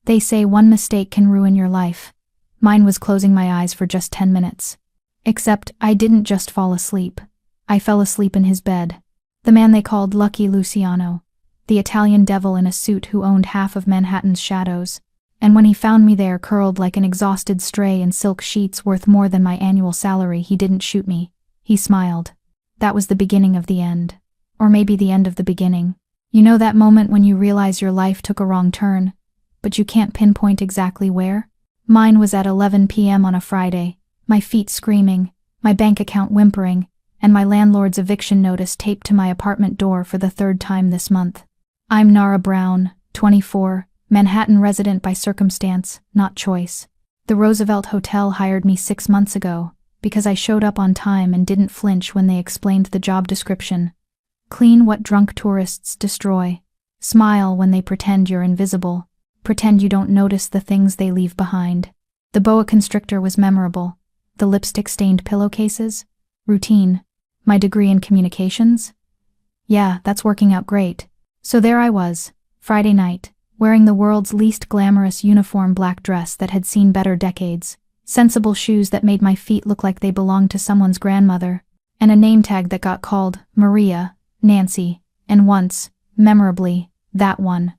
They say one mistake can ruin your life. Mine was closing my eyes for just 10 minutes. Except I didn't just fall asleep. I fell asleep in his bed. The man they called Lucky Luciano. The Italian devil in a suit who owned half of Manhattan's shadows. And when he found me there curled like an exhausted stray in silk sheets worth more than my annual salary, he didn't shoot me. He smiled. That was the beginning of the end. Or maybe the end of the beginning. You know that moment when you realize your life took a wrong turn, but you can't pinpoint exactly where? Mine was at 11 p.m. on a Friday, my feet screaming, my bank account whimpering, and my landlord's eviction notice taped to my apartment door for the third time this month. I'm Nara Brown, 24, Manhattan resident by circumstance, not choice. The Roosevelt Hotel hired me 6 months ago because I showed up on time and didn't flinch when they explained the job description. Clean what drunk tourists destroy. Smile when they pretend you're invisible. Pretend you don't notice the things they leave behind. The boa constrictor was memorable. The lipstick-stained pillowcases? Routine. My degree in communications? Yeah, that's working out great. So there I was, Friday night, wearing the world's least glamorous uniform black dress that had seen better decades, sensible shoes that made my feet look like they belonged to someone's grandmother, and a name tag that got called Maria, Nancy, and once, memorably, that one.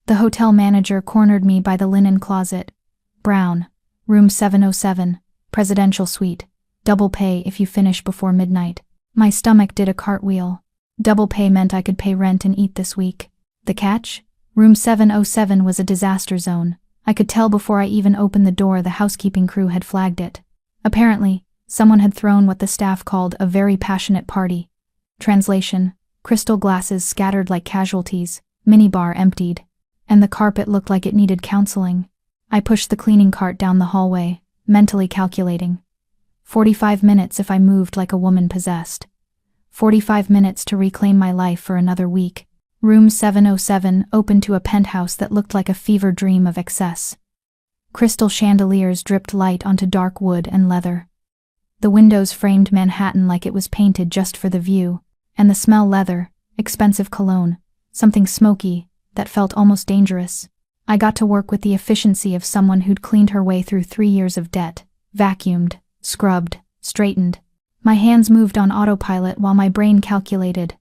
The hotel manager cornered me by the linen closet. Brown, room 707, presidential suite, double pay if you finish before midnight. My stomach did a cartwheel. Double pay meant I could pay rent and eat this week. The catch? Room 707 was a disaster zone. I could tell before I even opened the door the housekeeping crew had flagged it. Apparently, someone had thrown what the staff called a very passionate party. Translation: crystal glasses scattered like casualties, minibar emptied, and the carpet looked like it needed counseling. I pushed the cleaning cart down the hallway, mentally calculating. 45 minutes if I moved like a woman possessed. 45 minutes to reclaim my life for another week. Room 707 opened to a penthouse that looked like a fever dream of excess. Crystal chandeliers dripped light onto dark wood and leather. The windows framed Manhattan like it was painted just for the view, and the smell leather, expensive cologne, something smoky, that felt almost dangerous. I got to work with the efficiency of someone who'd cleaned her way through 3 years of debt, vacuumed, scrubbed, straightened. My hands moved on autopilot while my brain calculated.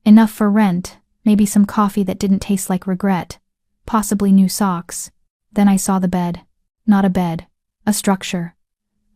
Enough for rent, maybe some coffee that didn't taste like regret, possibly new socks. Then I saw the bed. Not a bed, a structure.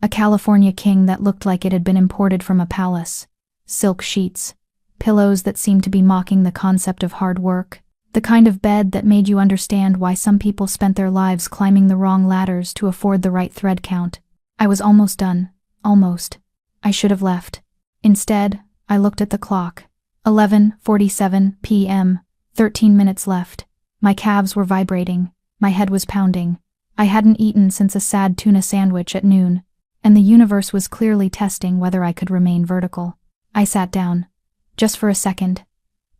A California king that looked like it had been imported from a palace. Silk sheets. Pillows that seemed to be mocking the concept of hard work. The kind of bed that made you understand why some people spent their lives climbing the wrong ladders to afford the right thread count. I was almost done. Almost. I should have left. Instead, I looked at the clock. 11:47 p.m., 13 minutes left. My calves were vibrating. My head was pounding. I hadn't eaten since a sad tuna sandwich at noon, and the universe was clearly testing whether I could remain vertical. I sat down. Just for a second.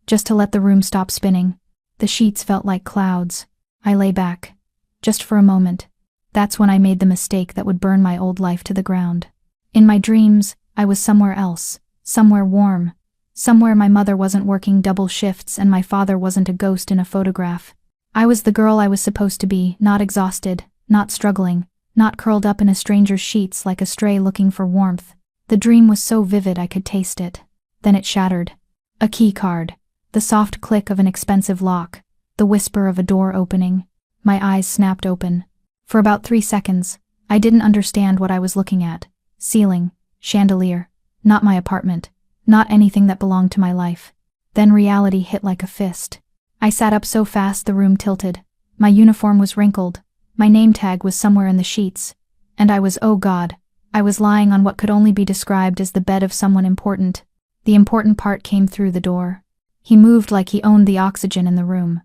Just to let the room stop spinning. The sheets felt like clouds. I lay back. Just for a moment. That's when I made the mistake that would burn my old life to the ground. In my dreams, I was somewhere else. Somewhere warm. Somewhere my mother wasn't working double shifts and my father wasn't a ghost in a photograph. I was the girl I was supposed to be, not exhausted, not struggling, not curled up in a stranger's sheets like a stray looking for warmth. The dream was so vivid I could taste it. Then it shattered. A key card. The soft click of an expensive lock. The whisper of a door opening. My eyes snapped open. For about 3 seconds, I didn't understand what I was looking at. Ceiling. Chandelier. Not my apartment. Not anything that belonged to my life. Then reality hit like a fist. I sat up so fast the room tilted. My uniform was wrinkled. My name tag was somewhere in the sheets. And I was, oh God, I was lying on what could only be described as the bed of someone important. The important part came through the door. He moved like he owned the oxygen in the room.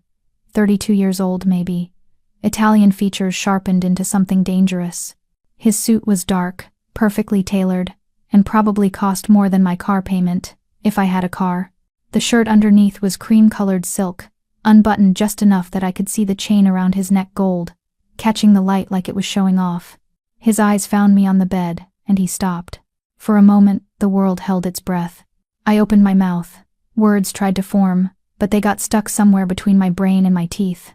32 years old, maybe. Italian features sharpened into something dangerous. His suit was dark, perfectly tailored, and probably cost more than my car payment, if I had a car. The shirt underneath was cream-colored silk, unbuttoned just enough that I could see the chain around his neck gold, catching the light like it was showing off. His eyes found me on the bed, and he stopped. For a moment, the world held its breath. I opened my mouth. Words tried to form, but they got stuck somewhere between my brain and my teeth.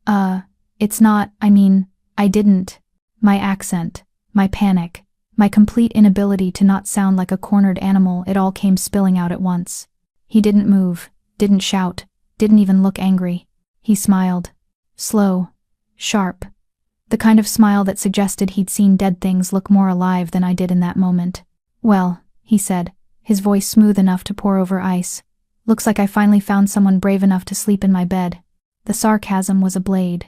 It's not, I didn't. My accent, my panic, my complete inability to not sound like a cornered animal, it all came spilling out at once. He didn't move, didn't shout, didn't even look angry. He smiled. Slow. Sharp. The kind of smile that suggested he'd seen dead things look more alive than I did in that moment. "Well," he said, his voice smooth enough to pour over ice. "Looks like I finally found someone brave enough to sleep in my bed." The sarcasm was a blade.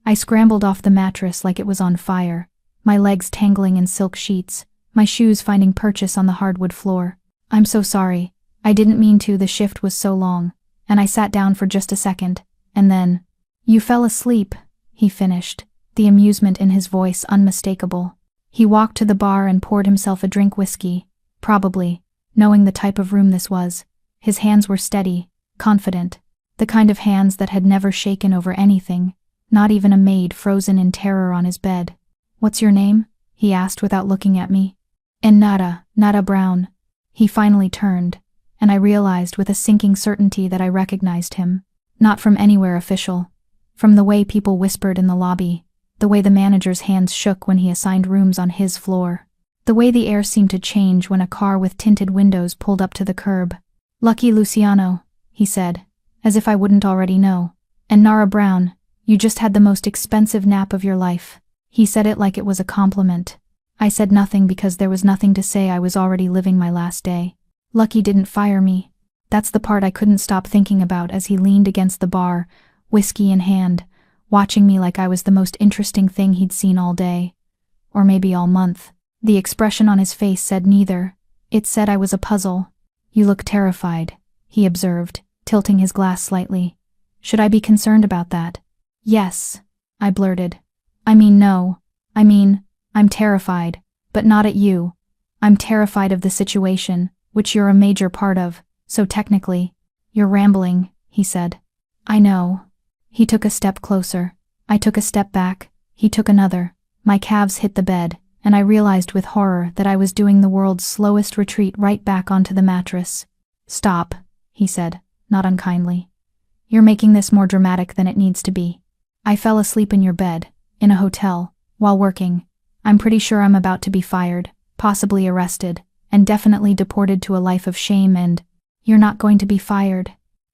I scrambled off the mattress like it was on fire, my legs tangling in silk sheets, my shoes finding purchase on the hardwood floor. "I'm so sorry. I didn't mean to, the shift was so long." And I sat down for just a second, and then, "You fell asleep," he finished, the amusement in his voice unmistakable. He walked to the bar and poured himself a drink whiskey, probably, knowing the type of room this was. His hands were steady, confident, the kind of hands that had never shaken over anything, not even a maid frozen in terror on his bed. "What's your name?" he asked without looking at me. "And Nada Brown." He finally turned, and I realized with a sinking certainty that I recognized him. Not from anywhere official. From the way people whispered in the lobby, the way the manager's hands shook when he assigned rooms on his floor, the way the air seemed to change when a car with tinted windows pulled up to the curb. "Lucky Luciano," he said, as if I wouldn't already know. "And Nara Brown, you just had the most expensive nap of your life." He said it like it was a compliment. I said nothing because there was nothing to say. I was already living my last day. Lucky didn't fire me. That's the part I couldn't stop thinking about as he leaned against the bar, whiskey in hand, watching me like I was the most interesting thing he'd seen all day. Or maybe all month. The expression on his face said neither. It said I was a puzzle. "You look terrified," he observed, tilting his glass slightly. "Should I be concerned about that?" "Yes," I blurted. No. I'm terrified, but not at you. I'm terrified of the situation, which you're a major part of, so technically." "You're rambling," he said. "I know." He took a step closer. I took a step back. He took another. My calves hit the bed, and I realized with horror that I was doing the world's slowest retreat right back onto the mattress. "Stop," he said, not unkindly. "You're making this more dramatic than it needs to be. I fell asleep in your bed, in a hotel, while working. I'm pretty sure I'm about to be fired, possibly arrested, and definitely deported to a life of shame and—" "You're not going to be fired."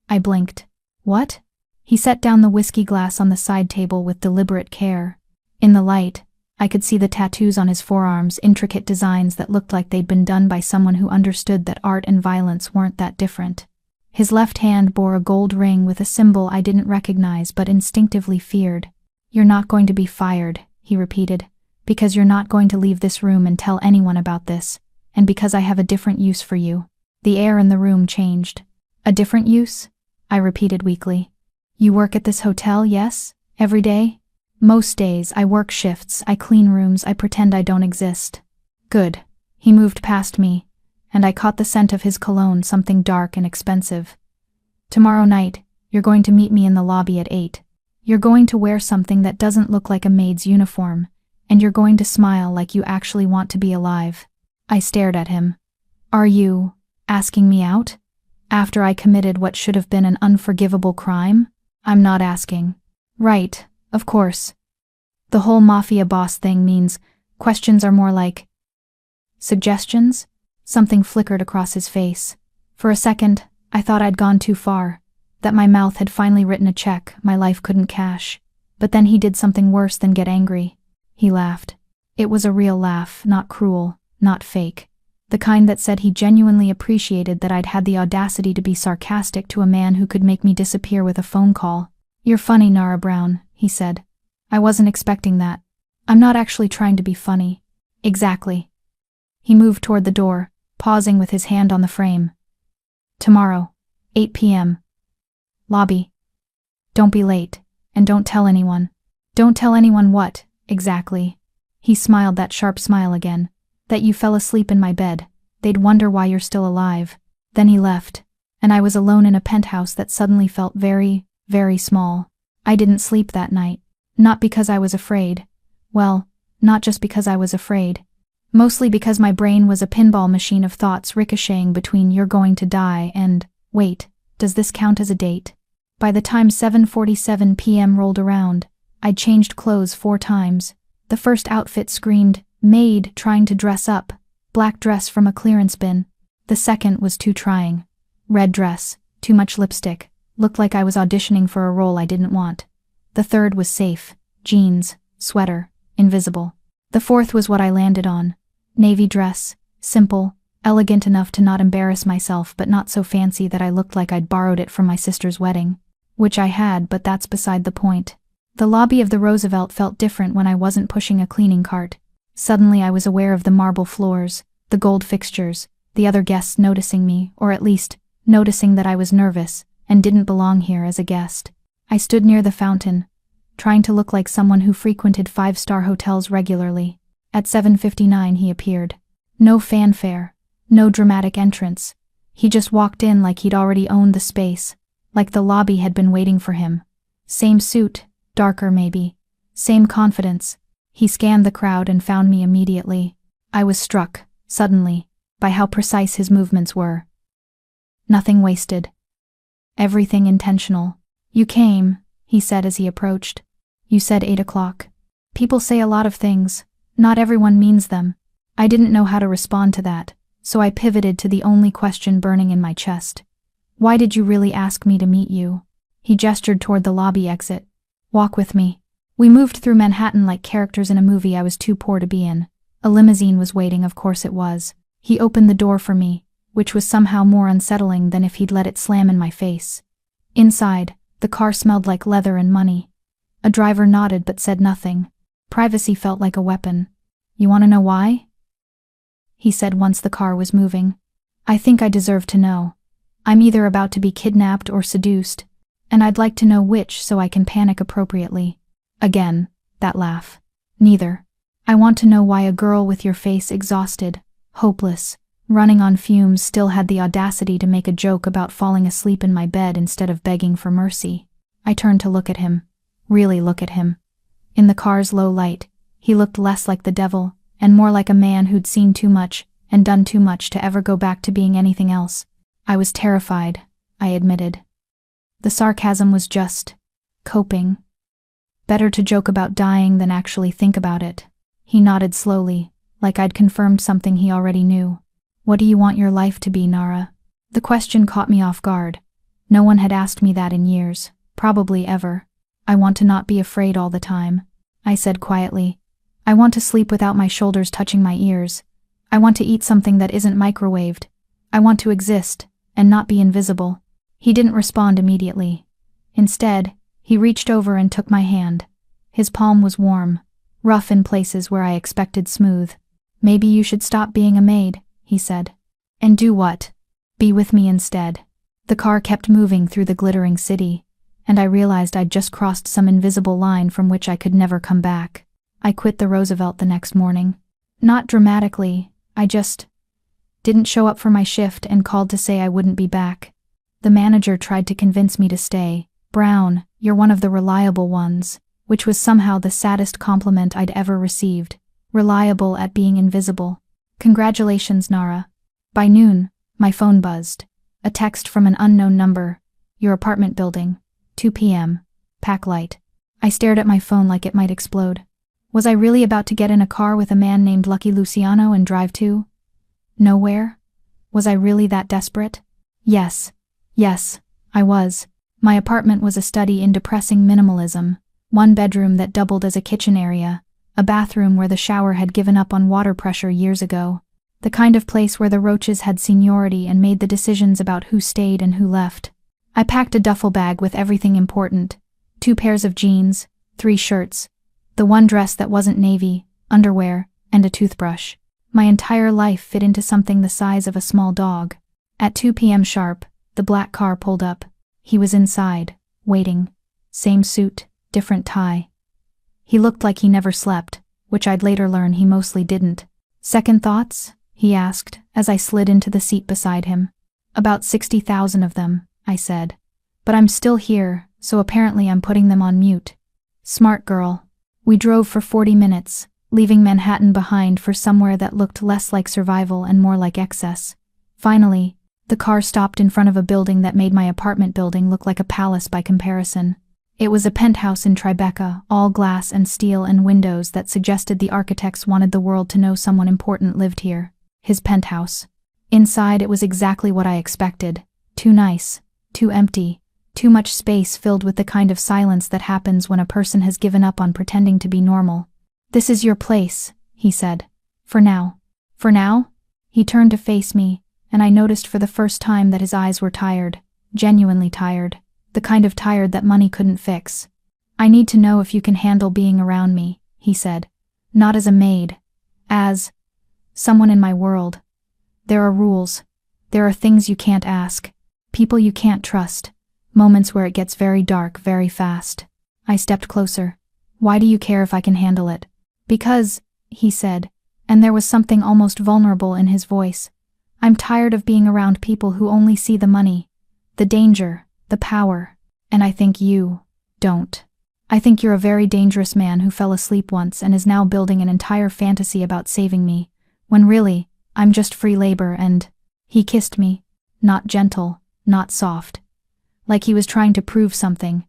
I blinked. "What?" He set down the whiskey glass on the side table with deliberate care. In the light, I could see the tattoos on his forearms, intricate designs that looked like they'd been done by someone who understood that art and violence weren't that different. His left hand bore a gold ring with a symbol I didn't recognize but instinctively feared. "You're not going to be fired," he repeated, "because you're not going to leave this room and tell anyone about this, and because I have a different use for you." The air in the room changed. "A different use?" I repeated weakly. "You work at this hotel, yes? Every day?" "Most days. I work shifts, I clean rooms, I pretend I don't exist." "Good." He moved past me, and I caught the scent of his cologne, something dark and expensive. "Tomorrow night, you're going to meet me in the lobby at 8. You're going to wear something that doesn't look like a maid's uniform, and you're going to smile like you actually want to be alive." I stared at him. "Are you asking me out? After I committed what should have been an unforgivable crime?" "I'm not asking." "Right, of course. The whole Mafia boss thing means questions are more like suggestions?" Something flickered across his face. For a second, I thought I'd gone too far, that my mouth had finally written a check my life couldn't cash. But then he did something worse than get angry. He laughed. It was a real laugh, not cruel, not fake. The kind that said he genuinely appreciated that I'd had the audacity to be sarcastic to a man who could make me disappear with a phone call. "You're funny, Nara Brown," he said. "I wasn't expecting that. I'm not actually trying to be funny." "Exactly." He moved toward the door, pausing with his hand on the frame. "Tomorrow, 8 p.m. Lobby. Don't be late, and don't tell anyone." "Don't tell anyone what, exactly?" He smiled that sharp smile again. "That you fell asleep in my bed. They'd wonder why you're still alive." Then he left, and I was alone in a penthouse that suddenly felt very, very small. I didn't sleep that night. Not because I was afraid. Well, not just because I was afraid. Mostly because my brain was a pinball machine of thoughts ricocheting between "you're going to die" and "wait, does this count as a date?" By the time 7:47 p.m. rolled around, I'd changed clothes 4 times. The first outfit screamed, "Maid trying to dress up," black dress from a clearance bin. The second was too trying. Red dress, too much lipstick, looked like I was auditioning for a role I didn't want. The third was safe, jeans, sweater, invisible. The fourth was what I landed on. Navy dress, simple, elegant enough to not embarrass myself but not so fancy that I looked like I'd borrowed it from my sister's wedding. Which I had, but that's beside the point. The lobby of the Roosevelt felt different when I wasn't pushing a cleaning cart. Suddenly I was aware of the marble floors, the gold fixtures, the other guests noticing me, or at least, noticing that I was nervous and didn't belong here as a guest. I stood near the fountain, trying to look like someone who frequented 5-star hotels regularly. At 7:59 he appeared. No fanfare, no dramatic entrance. He just walked in like he'd already owned the space, like the lobby had been waiting for him. Same suit, darker maybe. Same confidence. He scanned the crowd and found me immediately. I was struck, suddenly, by how precise his movements were. Nothing wasted. Everything intentional. "You came," he said as he approached. "You said 8 o'clock. People say a lot of things. Not everyone means them." I didn't know how to respond to that, so I pivoted to the only question burning in my chest. "Why did you really ask me to meet you?" He gestured toward the lobby exit. "Walk with me." We moved through Manhattan like characters in a movie I was too poor to be in. A limousine was waiting, of course it was. He opened the door for me, which was somehow more unsettling than if he'd let it slam in my face. Inside, the car smelled like leather and money. A driver nodded but said nothing. Privacy felt like a weapon. "You want to know why?" he said once the car was moving. "I think I deserve to know. I'm either about to be kidnapped or seduced, and I'd like to know which so I can panic appropriately." Again, that laugh. "Neither. I want to know why a girl with your face exhausted, hopeless, running on fumes still had the audacity to make a joke about falling asleep in my bed instead of begging for mercy." I turned to look at him. Really look at him. In the car's low light, he looked less like the devil, and more like a man who'd seen too much and done too much to ever go back to being anything else. I was terrified, I admitted. The sarcasm was just coping. Better to joke about dying than actually think about it. He nodded slowly, like I'd confirmed something he already knew. "What do you want your life to be, Nara?" The question caught me off guard. No one had asked me that in years, probably ever. "I want to not be afraid all the time," I said quietly. "I want to sleep without my shoulders touching my ears. I want to eat something that isn't microwaved. I want to exist, and not be invisible." He didn't respond immediately. Instead, he reached over and took my hand. His palm was warm, rough in places where I expected smooth. "Maybe you should stop being a maid," he said. "And do what? Be with me instead." The car kept moving through the glittering city, and I realized I'd just crossed some invisible line from which I could never come back. I quit the Roosevelt the next morning. Not dramatically, I just didn't show up for my shift and called to say I wouldn't be back. The manager tried to convince me to stay. "Brown, you're one of the reliable ones," which was somehow the saddest compliment I'd ever received. Reliable at being invisible. "Congratulations, Nara." By noon, my phone buzzed. A text from an unknown number. "Your apartment building. 2 p.m. Pack light." I stared at my phone like it might explode. Was I really about to get in a car with a man named Lucky Luciano and drive to nowhere? Was I really that desperate? Yes, I was. My apartment was a study in depressing minimalism. One bedroom that doubled as a kitchen area, a bathroom where the shower had given up on water pressure years ago. The kind of place where the Roaches had seniority and made the decisions about who stayed and who left. I packed a duffel bag with everything important. 2 pairs of jeans, 3 shirts, the one dress that wasn't navy, underwear, and a toothbrush. My entire life fit into something the size of a small dog. At 2 p.m. sharp, the black car pulled up. He was inside, waiting. Same suit, different tie. He looked like he never slept, which I'd later learn he mostly didn't. "Second thoughts?" he asked, as I slid into the seat beside him. "About 60,000 of them," I said. "But I'm still here, so apparently I'm putting them on mute." Smart girl. We drove for 40 minutes, leaving Manhattan behind for somewhere that looked less like survival and more like excess. Finally, The car stopped in front of a building that made my apartment building look like a palace by comparison. It was a penthouse in Tribeca, all glass and steel and windows that suggested the architects wanted the world to know someone important lived here. His penthouse. Inside it was exactly what I expected. Too nice, too empty, too much space filled with the kind of silence that happens when a person has given up on pretending to be normal. "This is your place," he said. "For now." "For now?" He turned to face me, and I noticed for the first time that his eyes were tired, genuinely tired, the kind of tired that money couldn't fix. "I need to know if you can handle being around me," he said. "Not as a maid. As someone in my world. There are rules. There are things you can't ask. People you can't trust. Moments where it gets very dark very fast." I stepped closer. "Why do you care if I can handle it?" "Because," he said, and there was something almost vulnerable in his voice, "I'm tired of being around people who only see the money, the danger, the power, and I think you don't. I think you're a very dangerous man who fell asleep once and is now building an entire fantasy about saving me, when really, I'm just free labor and—" He kissed me, not gentle, not soft. Like he was trying to prove something,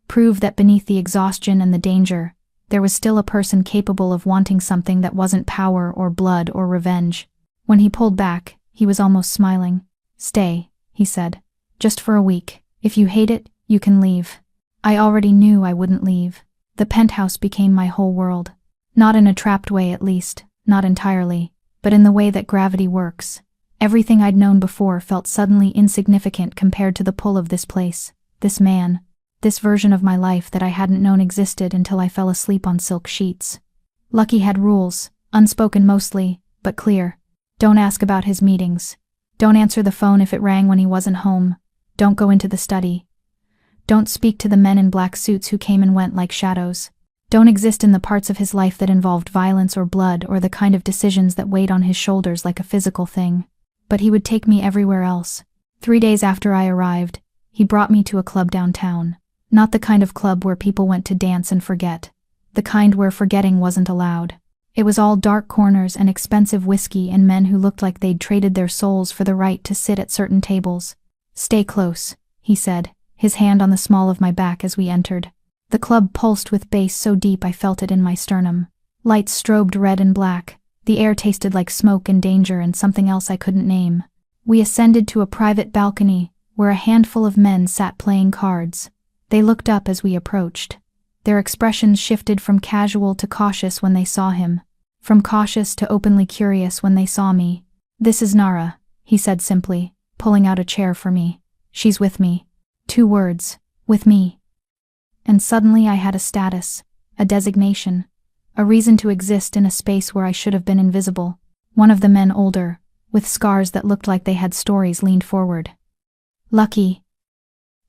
prove that beneath the exhaustion and the danger, there was still a person capable of wanting something that wasn't power or blood or revenge. When he pulled back, he was almost smiling. "Stay," he said. "Just for a week. If you hate it, you can leave." I already knew I wouldn't leave. The penthouse became my whole world. Not in a trapped way at least, not entirely, but in the way that gravity works. Everything I'd known before felt suddenly insignificant compared to the pull of this place, this man, this version of my life that I hadn't known existed until I fell asleep on silk sheets. Lucky had rules, unspoken mostly, but clear. Don't ask about his meetings. Don't answer the phone if it rang when he wasn't home. Don't go into the study. Don't speak to the men in black suits who came and went like shadows. Don't exist in the parts of his life that involved violence or blood or the kind of decisions that weighed on his shoulders like a physical thing. But he would take me everywhere else. 3 days after I arrived, he brought me to a club downtown. Not the kind of club where people went to dance and forget. The kind where forgetting wasn't allowed. It was all dark corners and expensive whiskey and men who looked like they'd traded their souls for the right to sit at certain tables. "Stay close," he said, his hand on the small of my back as we entered. The club pulsed with bass so deep I felt it in my sternum. Lights strobed red and black. The air tasted like smoke and danger and something else I couldn't name. We ascended to a private balcony, where a handful of men sat playing cards. They looked up as we approached. Their expressions shifted from casual to cautious when they saw him, from cautious to openly curious when they saw me. "This is Nara," he said simply, pulling out a chair for me. "She's with me." 2 words, with me. And suddenly I had a status, a designation, a reason to exist in a space where I should have been invisible. One of the men older, with scars that looked like they had stories, leaned forward. "Lucky.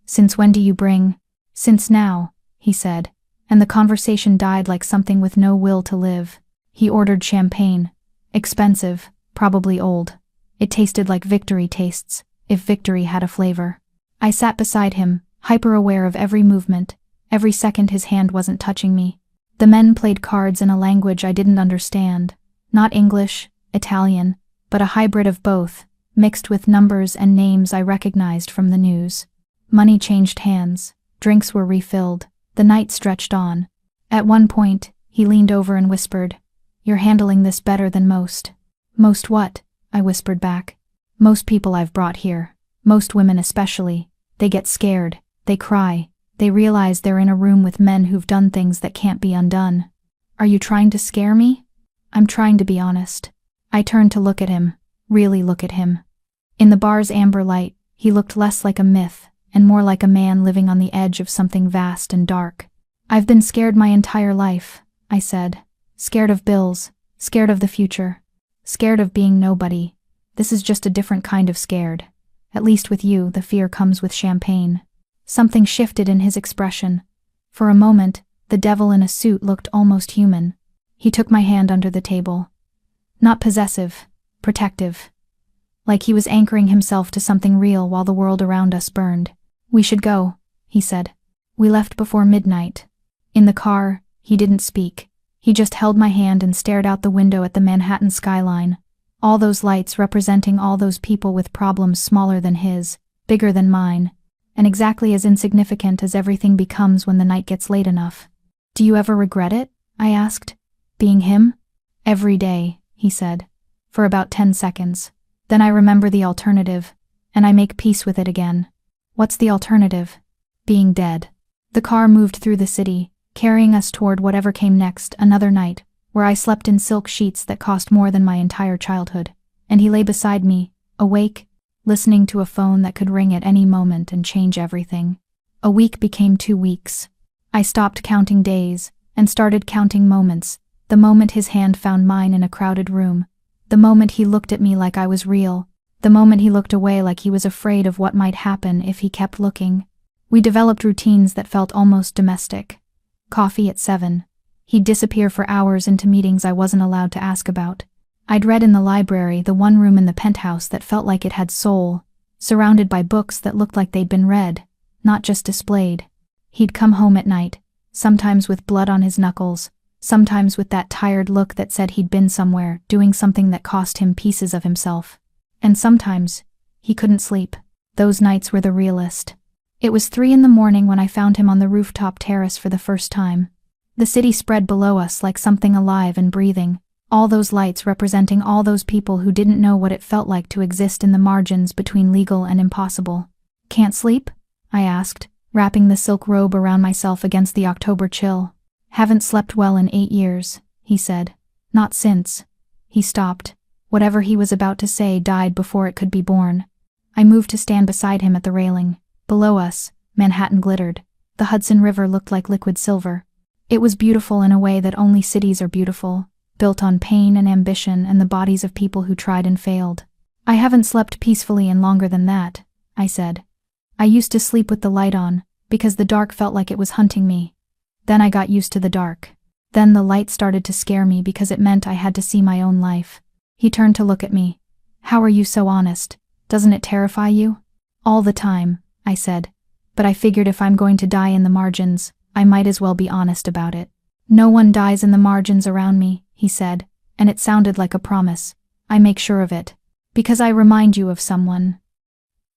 Since when do you bring—" "Since now," he said, and the conversation died like something with no will to live. He ordered champagne. Expensive, probably old. It tasted like victory tastes, if victory had a flavor. I sat beside him, hyper-aware of every movement, every second his hand wasn't touching me. The men played cards in a language I didn't understand. Not English, Italian, but a hybrid of both, mixed with numbers and names I recognized from the news. Money changed hands. Drinks were refilled. The night stretched on. At one point, he leaned over and whispered, "You're handling this better than most." "Most what?" I whispered back. "Most people I've brought here. Most women especially. They get scared. They cry. They realize they're in a room with men who've done things that can't be undone." "Are you trying to scare me?" "I'm trying to be honest." I turned to look at him, really look at him. In the bar's amber light, he looked less like a myth, and more like a man living on the edge of something vast and dark. "I've been scared my entire life," I said. "Scared of bills, scared of the future, scared of being nobody. This is just a different kind of scared. At least with you, the fear comes with champagne." Something shifted in his expression. For a moment, the devil in a suit looked almost human. He took my hand under the table. Not possessive, protective. Like he was anchoring himself to something real while the world around us burned. "We should go," he said. We left before midnight. In the car, he didn't speak. He just held my hand and stared out the window at the Manhattan skyline. All those lights representing all those people with problems smaller than his, bigger than mine, and exactly as insignificant as everything becomes when the night gets late enough. Do you ever regret it? I asked. Being him? Every day, he said. For about 10 seconds. Then I remember the alternative, and I make peace with it again. What's the alternative? Being dead. The car moved through the city, carrying us toward whatever came next, another night, where I slept in silk sheets that cost more than my entire childhood, and he lay beside me, awake, listening to a phone that could ring at any moment and change everything. A week became 2 weeks. I stopped counting days, and started counting moments, the moment his hand found mine in a crowded room, the moment he looked at me like I was real, the moment he looked away like he was afraid of what might happen if he kept looking. We developed routines that felt almost domestic. Coffee at 7. He'd disappear for hours into meetings I wasn't allowed to ask about. I'd read in the library, the one room in the penthouse that felt like it had soul, surrounded by books that looked like they'd been read, not just displayed. He'd come home at night, sometimes with blood on his knuckles, sometimes with that tired look that said he'd been somewhere, doing something that cost him pieces of himself. And sometimes, he couldn't sleep. Those nights were the realest. It was 3 in the morning when I found him on the rooftop terrace for the first time. The city spread below us like something alive and breathing, all those lights representing all those people who didn't know what it felt like to exist in the margins between legal and impossible. Can't sleep? I asked, wrapping the silk robe around myself against the October chill. Haven't slept well in 8 years, he said. Not since. He stopped. Whatever he was about to say died before it could be born. I moved to stand beside him at the railing. Below us, Manhattan glittered. The Hudson River looked like liquid silver. It was beautiful in a way that only cities are beautiful, built on pain and ambition and the bodies of people who tried and failed. I haven't slept peacefully in longer than that, I said. I used to sleep with the light on, because the dark felt like it was hunting me. Then I got used to the dark. Then the light started to scare me because it meant I had to see my own life. He turned to look at me. How are you so honest? Doesn't it terrify you? All the time, I said. But I figured if I'm going to die in the margins, I might as well be honest about it. No one dies in the margins around me, he said, and it sounded like a promise. I make sure of it. Because I remind you of someone.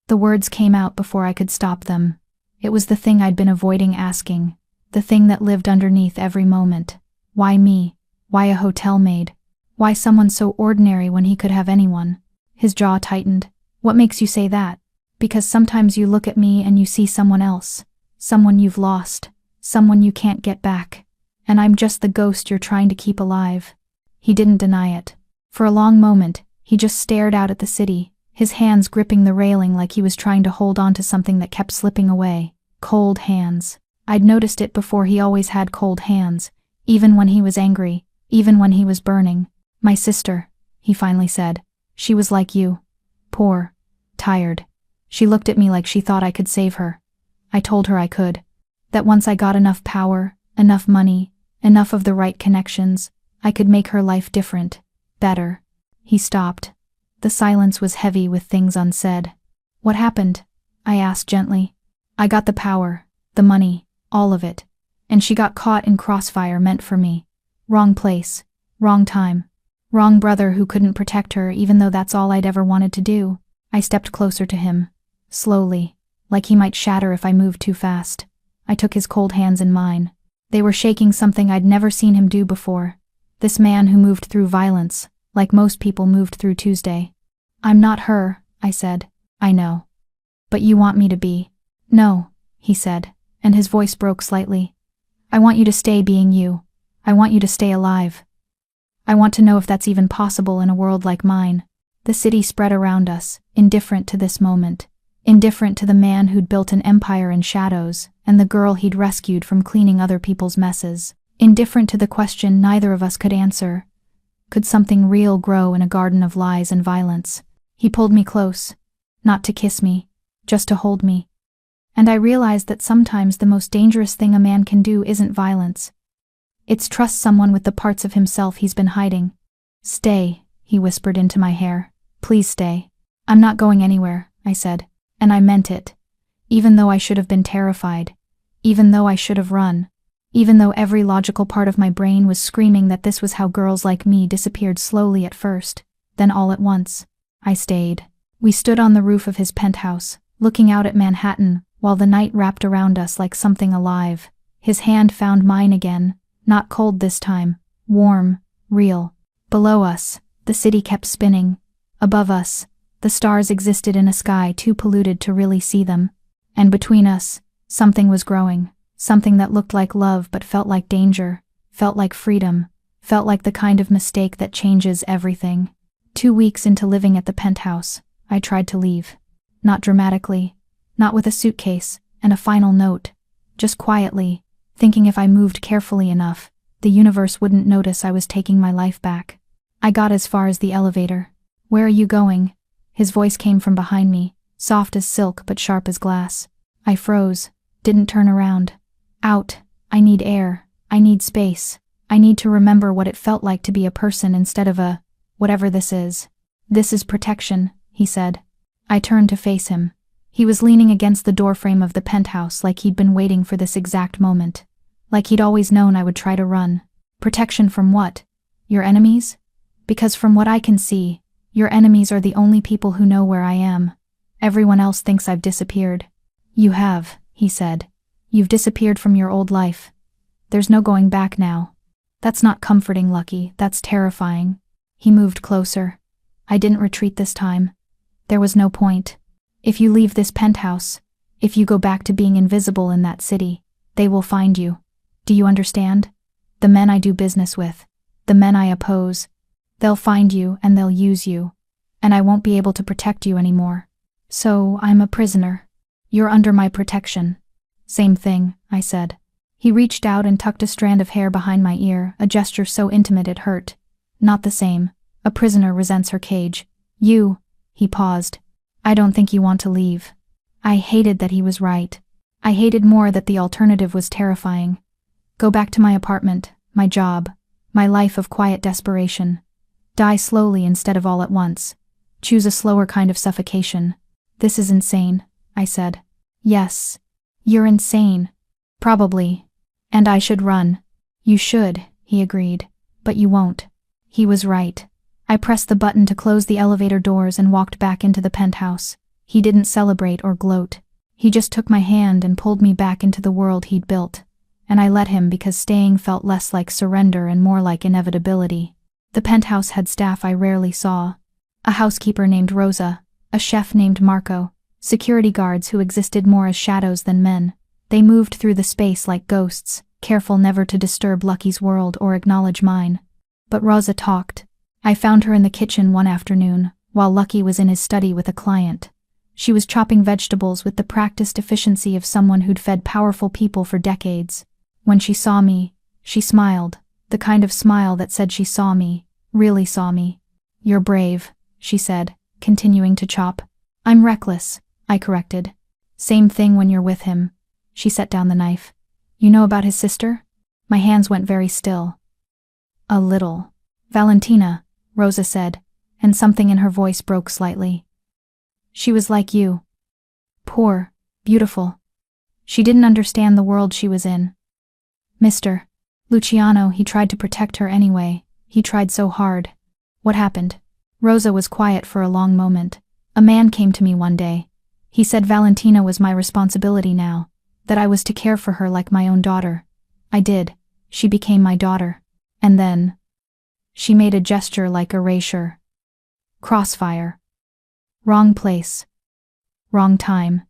The words came out before I could stop them. It was the thing I'd been avoiding asking, the thing that lived underneath every moment. Why me? Why a hotel maid? Why someone so ordinary when he could have anyone? His jaw tightened. What makes you say that? Because sometimes you look at me and you see someone else, someone you've lost, someone you can't get back, and I'm just the ghost you're trying to keep alive. He didn't deny it. For a long moment, he just stared out at the city, his hands gripping the railing like he was trying to hold on to something that kept slipping away. Cold hands. I'd noticed it before. He always had cold hands, even when he was angry, even when he was burning. My sister, he finally said. She was like you. Poor. Tired. She looked at me like she thought I could save her. I told her I could. That once I got enough power, enough money, enough of the right connections, I could make her life different, better. He stopped. The silence was heavy with things unsaid. What happened? I asked gently. I got the power, the money, all of it. And she got caught in crossfire meant for me. Wrong place, wrong time. Wrong brother who couldn't protect her even though that's all I'd ever wanted to do. I stepped closer to him. Slowly, like he might shatter if I moved too fast. I took his cold hands in mine. They were shaking something I'd never seen him do before. This man who moved through violence, like most people moved through Tuesday. I'm not her, I said. I know. But you want me to be. No, he said, and his voice broke slightly. I want you to stay being you. I want you to stay alive. I want to know if that's even possible in a world like mine. The city spread around us, indifferent to this moment. Indifferent to the man who'd built an empire in shadows, and the girl he'd rescued from cleaning other people's messes. Indifferent to the question neither of us could answer. Could something real grow in a garden of lies and violence? He pulled me close. Not to kiss me, just to hold me. And I realized that sometimes the most dangerous thing a man can do isn't violence. It's trust someone with the parts of himself he's been hiding. Stay, he whispered into my hair. Please stay. I'm not going anywhere, I said. And I meant it. Even though I should have been terrified. Even though I should have run. Even though every logical part of my brain was screaming that this was how girls like me disappeared slowly at first. Then all at once, I stayed. We stood on the roof of his penthouse, looking out at Manhattan, while the night wrapped around us like something alive. His hand found mine again, not cold this time, warm, real. Below us, the city kept spinning. Above us, the stars existed in a sky too polluted to really see them. And between us, something was growing, something that looked like love but felt like danger, felt like freedom, felt like the kind of mistake that changes everything. 2 weeks into living at the penthouse, I tried to leave. Not dramatically, not with a suitcase and a final note, just quietly, thinking if I moved carefully enough, the universe wouldn't notice I was taking my life back. I got as far as the elevator. "Where are you going?" His voice came from behind me, soft as silk but sharp as glass. I froze, didn't turn around. "Out. I need air. I need space. I need to remember what it felt like to be a person instead of a, whatever this is." "This is protection," he said. I turned to face him. He was leaning against the doorframe of the penthouse like he'd been waiting for this exact moment. Like he'd always known I would try to run. "Protection from what? Your enemies?" "Because from what I can see, your enemies are the only people who know where I am. Everyone else thinks I've disappeared." "You have," he said. "You've disappeared from your old life. There's no going back now." "That's not comforting, Lucky, that's terrifying." He moved closer. I didn't retreat this time. There was no point. "If you leave this penthouse, if you go back to being invisible in that city, they will find you. Do you understand? The men I do business with, the men I oppose, they'll find you and they'll use you, and I won't be able to protect you anymore. So I'm a prisoner. You're under my protection." "Same thing," I said. He reached out and tucked a strand of hair behind my ear, a gesture so intimate it hurt. "Not the same. A prisoner resents her cage. You," he paused. "I don't think you want to leave." I hated that he was right. I hated more that the alternative was terrifying. Go back to my apartment, my job, my life of quiet desperation. Die slowly instead of all at once. Choose a slower kind of suffocation. "This is insane," I said. "Yes. You're insane. Probably. And I should run." "You should," he agreed. "But you won't." He was right. I pressed the button to close the elevator doors and walked back into the penthouse. He didn't celebrate or gloat. He just took my hand and pulled me back into the world he'd built. And I let him because staying felt less like surrender and more like inevitability. The penthouse had staff I rarely saw. A housekeeper named Rosa, a chef named Marco, security guards who existed more as shadows than men. They moved through the space like ghosts, careful never to disturb Lucky's world or acknowledge mine. But Rosa talked. I found her in the kitchen one afternoon, while Lucky was in his study with a client. She was chopping vegetables with the practiced efficiency of someone who'd fed powerful people for decades. When she saw me, she smiled, the kind of smile that said she saw me, really saw me. "You're brave," she said, continuing to chop. "I'm reckless," I corrected. "Same thing when you're with him." She set down the knife. "You know about his sister?" My hands went very still. "A little." "Valentina," Rosa said, and something in her voice broke slightly. "She was like you. Poor, beautiful. She didn't understand the world she was in. Mr. Luciano, he tried to protect her anyway. He tried so hard." "What happened?" Rosa was quiet for a long moment. "A man came to me one day. He said Valentina was my responsibility now, that I was to care for her like my own daughter. I did. She became my daughter. And then..." She made a gesture like erasure. "Crossfire. Wrong place. Wrong time."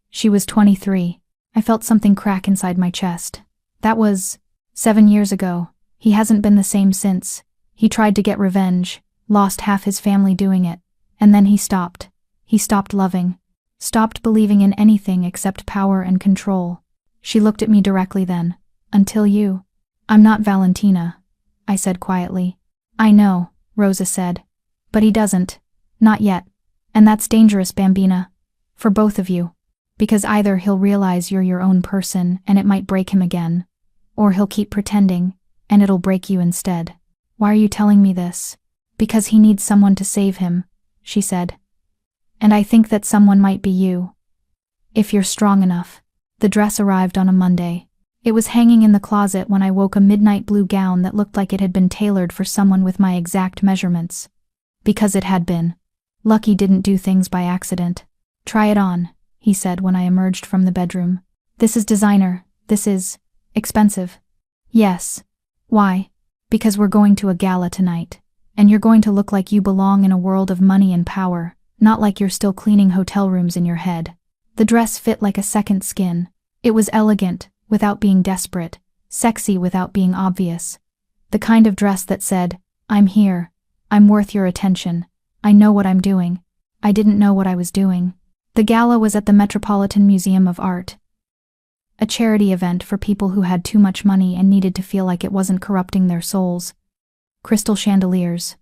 She was 23. I felt something crack inside my chest. That was 7 years ago. He hasn't been the same since. He tried to get revenge, lost half his family doing it, and then he stopped. He stopped loving. Stopped believing in anything except power and control. She looked at me directly then. "Until you." "I'm not Valentina," I said quietly. "I know," Rosa said. "But he doesn't. Not yet. And that's dangerous, Bambina. For both of you. Because either he'll realize you're your own person and it might break him again, or he'll keep pretending and it'll break you instead." "Why are you telling me this?" "Because he needs someone to save him," she said. "And I think that someone might be you. If you're strong enough." The dress arrived on a Monday. It was hanging in the closet when I woke, a midnight blue gown that looked like it had been tailored for someone with my exact measurements. Because it had been. Lucky didn't do things by accident. "Try it on," he said when I emerged from the bedroom. "This is designer. This is expensive." "Yes." "Why?" "Because we're going to a gala tonight. And you're going to look like you belong in a world of money and power, not like you're still cleaning hotel rooms in your head." The dress fit like a second skin. It was elegant, without being desperate, sexy without being obvious. The kind of dress that said, "I'm here. I'm worth your attention. I know what I'm doing." I didn't know what I was doing. The gala was at the Metropolitan Museum of Art, a charity event for people who had too much money and needed to feel like it wasn't corrupting their souls. Crystal chandeliers,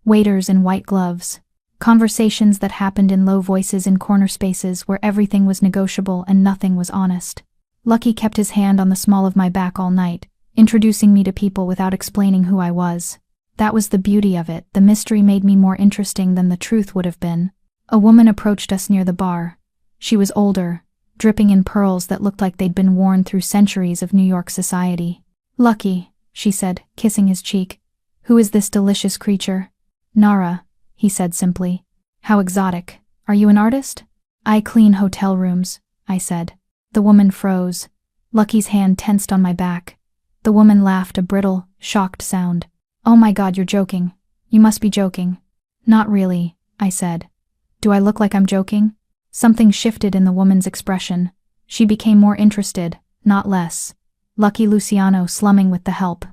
waiters in white gloves, conversations that happened in low voices in corner spaces where everything was negotiable and nothing was honest. Lucky kept his hand on the small of my back all night, introducing me to people without explaining who I was. That was the beauty of it. The mystery made me more interesting than the truth would have been. A woman approached us near the bar. She was older, dripping in pearls that looked like they'd been worn through centuries of New York society. "Lucky," she said, kissing his cheek. "Who is this delicious creature?" "Nara," he said simply. "How exotic. Are you an artist?" "I clean hotel rooms," I said. The woman froze. Lucky's hand tensed on my back. The woman laughed a brittle, shocked sound. "Oh my God, you're joking. You must be joking." "Not really," I said. "Do I look like I'm joking?" Something shifted in the woman's expression. She became more interested, not less. Lucky Luciano slumming with the help.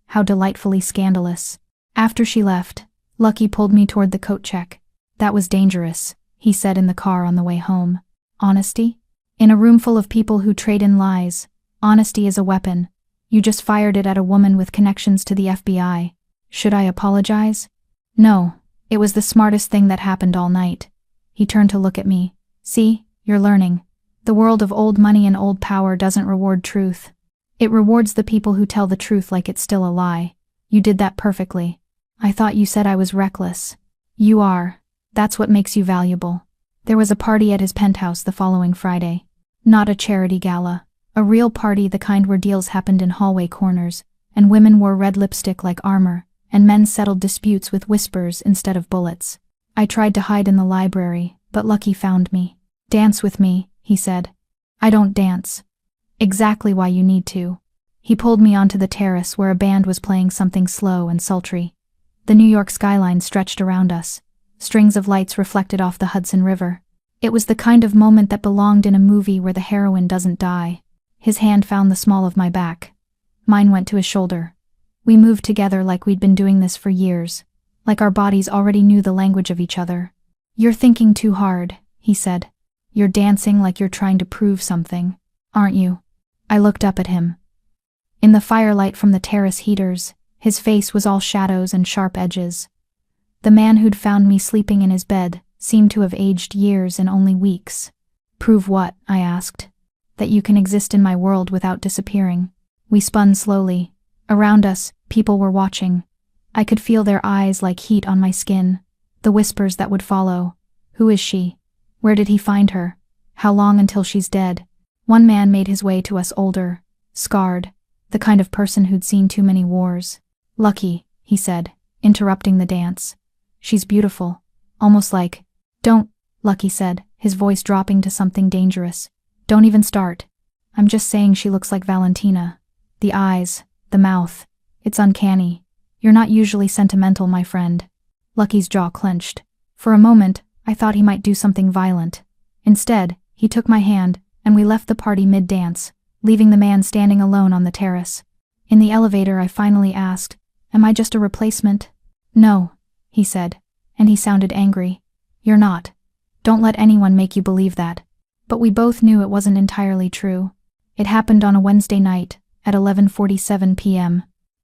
How delightfully scandalous. After she left, Lucky pulled me toward the coat check. "That was dangerous," he said in the car on the way home. "Honesty? In a room full of people who trade in lies, honesty is a weapon. You just fired it at a woman with connections to the FBI. Should I apologize?" "No, it was the smartest thing that happened all night." He turned to look at me. "See, you're learning. The world of old money and old power doesn't reward truth. It rewards the people who tell the truth like it's still a lie. You did that perfectly." "I thought you said I was reckless." "You are. That's what makes you valuable." There was a party at his penthouse the following Friday. Not a charity gala. A real party, the kind where deals happened in hallway corners, and women wore red lipstick like armor, and men settled disputes with whispers instead of bullets. I tried to hide in the library, but Lucky found me. "Dance with me," he said. "I don't dance." "Exactly why you need to." He pulled me onto the terrace where a band was playing something slow and sultry. The New York skyline stretched around us. Strings of lights reflected off the Hudson River. It was the kind of moment that belonged in a movie where the heroine doesn't die. His hand found the small of my back. Mine went to his shoulder. We moved together like we'd been doing this for years, like our bodies already knew the language of each other. "You're thinking too hard," he said. "You're dancing like you're trying to prove something, aren't you?" I looked up at him. In the firelight from the terrace heaters, his face was all shadows and sharp edges. The man who'd found me sleeping in his bed seemed to have aged years in only weeks. "Prove what?" I asked. "That you can exist in my world without disappearing." We spun slowly. Around us, people were watching. I could feel their eyes like heat on my skin. The whispers that would follow. Who is she? Where did he find her? How long until she's dead? One man made his way to us, older, scarred, the kind of person who'd seen too many wars. "Lucky," he said, interrupting the dance. "She's beautiful. Almost like—" "Don't," Lucky said, his voice dropping to something dangerous. "Don't even start. I'm just saying she looks like Valentina. The eyes, the mouth. It's uncanny. You're not usually sentimental, my friend." Lucky's jaw clenched. For a moment, I thought he might do something violent. Instead, he took my hand, and we left the party mid-dance, leaving the man standing alone on the terrace. In the elevator, I finally asked, "Am I just a replacement?" "No," he said, and he sounded angry. "You're not. Don't let anyone make you believe that." But we both knew it wasn't entirely true. It happened on a Wednesday night, at 11:47 p.m.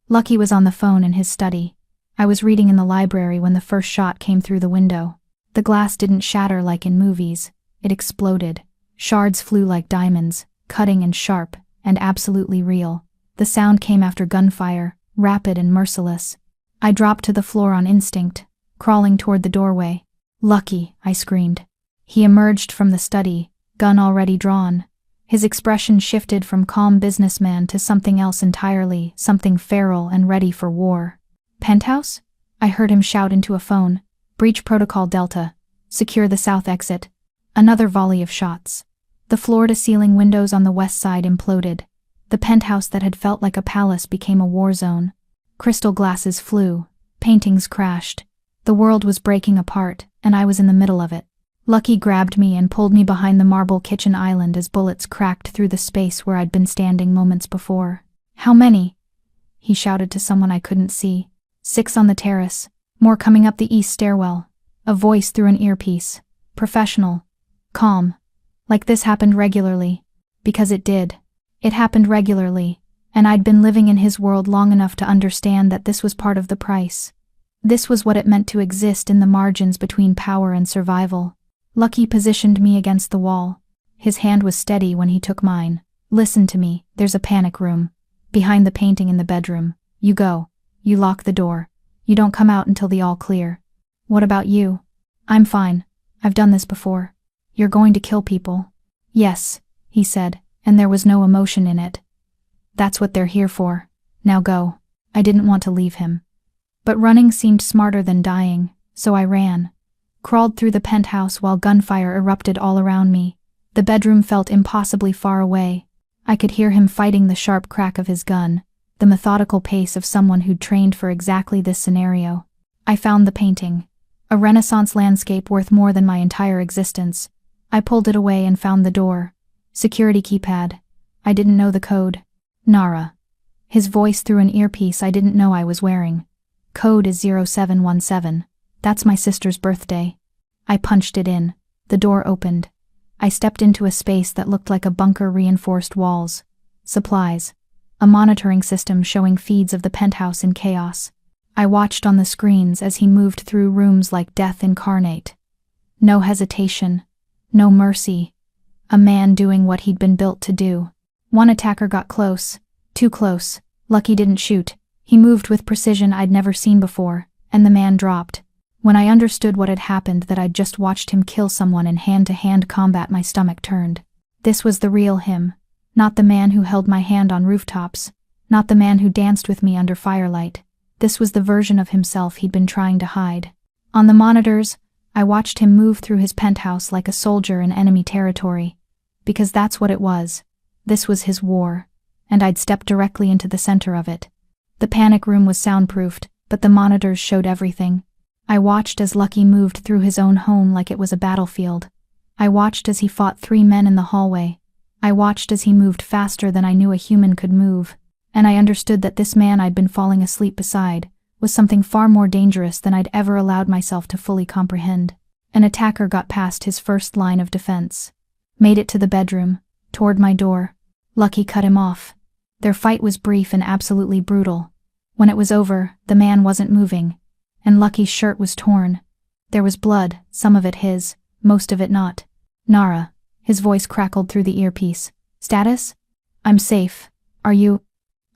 Lucky was on the phone in his study. I was reading in the library when the first shot came through the window. The glass didn't shatter like in movies. It exploded. Shards flew like diamonds, cutting and sharp, and absolutely real. The sound came after gunfire, rapid and merciless. I dropped to the floor on instinct, crawling toward the doorway. "Lucky," I screamed. He emerged from the study, gun already drawn. His expression shifted from calm businessman to something else entirely, something feral and ready for war. "Penthouse?" I heard him shout into a phone. Breach Protocol Delta. Secure the south exit. Another volley of shots. The floor-to-ceiling windows on the west side imploded. The penthouse that had felt like a palace became a war zone. Crystal glasses flew. Paintings crashed. The world was breaking apart, and I was in the middle of it. Lucky grabbed me and pulled me behind the marble kitchen island as bullets cracked through the space where I'd been standing moments before. "How many?" he shouted to someone I couldn't see. "6 on the terrace. More coming up the east stairwell." A voice through an earpiece. Professional. Calm. Like this happened regularly. Because it did. It happened regularly, and I'd been living in his world long enough to understand that this was part of the price. This was what it meant to exist in the margins between power and survival. Lucky positioned me against the wall. His hand was steady when he took mine. "Listen to me, there's a panic room. Behind the painting in the bedroom. You go. You lock the door. You don't come out until the all clear." "What about you?" "I'm fine. I've done this before." "You're going to kill people?" "Yes," he said, and there was no emotion in it. "That's what they're here for. Now go." I didn't want to leave him. But running seemed smarter than dying, so I ran. Crawled through the penthouse while gunfire erupted all around me. The bedroom felt impossibly far away. I could hear him fighting the sharp crack of his gun, the methodical pace of someone who'd trained for exactly this scenario. I found the painting. A Renaissance landscape worth more than my entire existence. I pulled it away and found the door. Security keypad. I didn't know the code. Nara. His voice through an earpiece I didn't know I was wearing. "Code is 0717. That's my sister's birthday." I punched it in. The door opened. I stepped into a space that looked like a bunker-reinforced walls. Supplies. A monitoring system showing feeds of the penthouse in chaos. I watched on the screens as he moved through rooms like death incarnate. No hesitation. No mercy. A man doing what he'd been built to do. One attacker got close. Too close. Lucky didn't shoot. He moved with precision I'd never seen before, and the man dropped. When I understood what had happened, that I'd just watched him kill someone in hand-to-hand combat, my stomach turned. This was the real him. Not the man who held my hand on rooftops. Not the man who danced with me under firelight. This was the version of himself he'd been trying to hide. On the monitors, I watched him move through his penthouse like a soldier in enemy territory. Because that's what it was. This was his war. And I'd stepped directly into the center of it. The panic room was soundproofed, but the monitors showed everything. I watched as Lucky moved through his own home like it was a battlefield. I watched as he fought 3 men in the hallway. I watched as he moved faster than I knew a human could move. And I understood that this man I'd been falling asleep beside was something far more dangerous than I'd ever allowed myself to fully comprehend. An attacker got past his first line of defense. Made it to the bedroom, toward my door. Lucky cut him off. Their fight was brief and absolutely brutal. When it was over, the man wasn't moving. And Lucky's shirt was torn. There was blood, some of it his, most of it not. "Nara." His voice crackled through the earpiece. "Status?" "I'm safe. Are you?"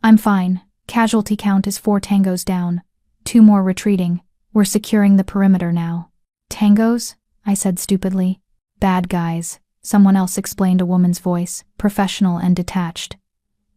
"I'm fine. Casualty count is 4 tangos down. 2 more retreating. We're securing the perimeter now." "Tangos?" I said stupidly. "Bad guys," someone else explained, a woman's voice, professional and detached.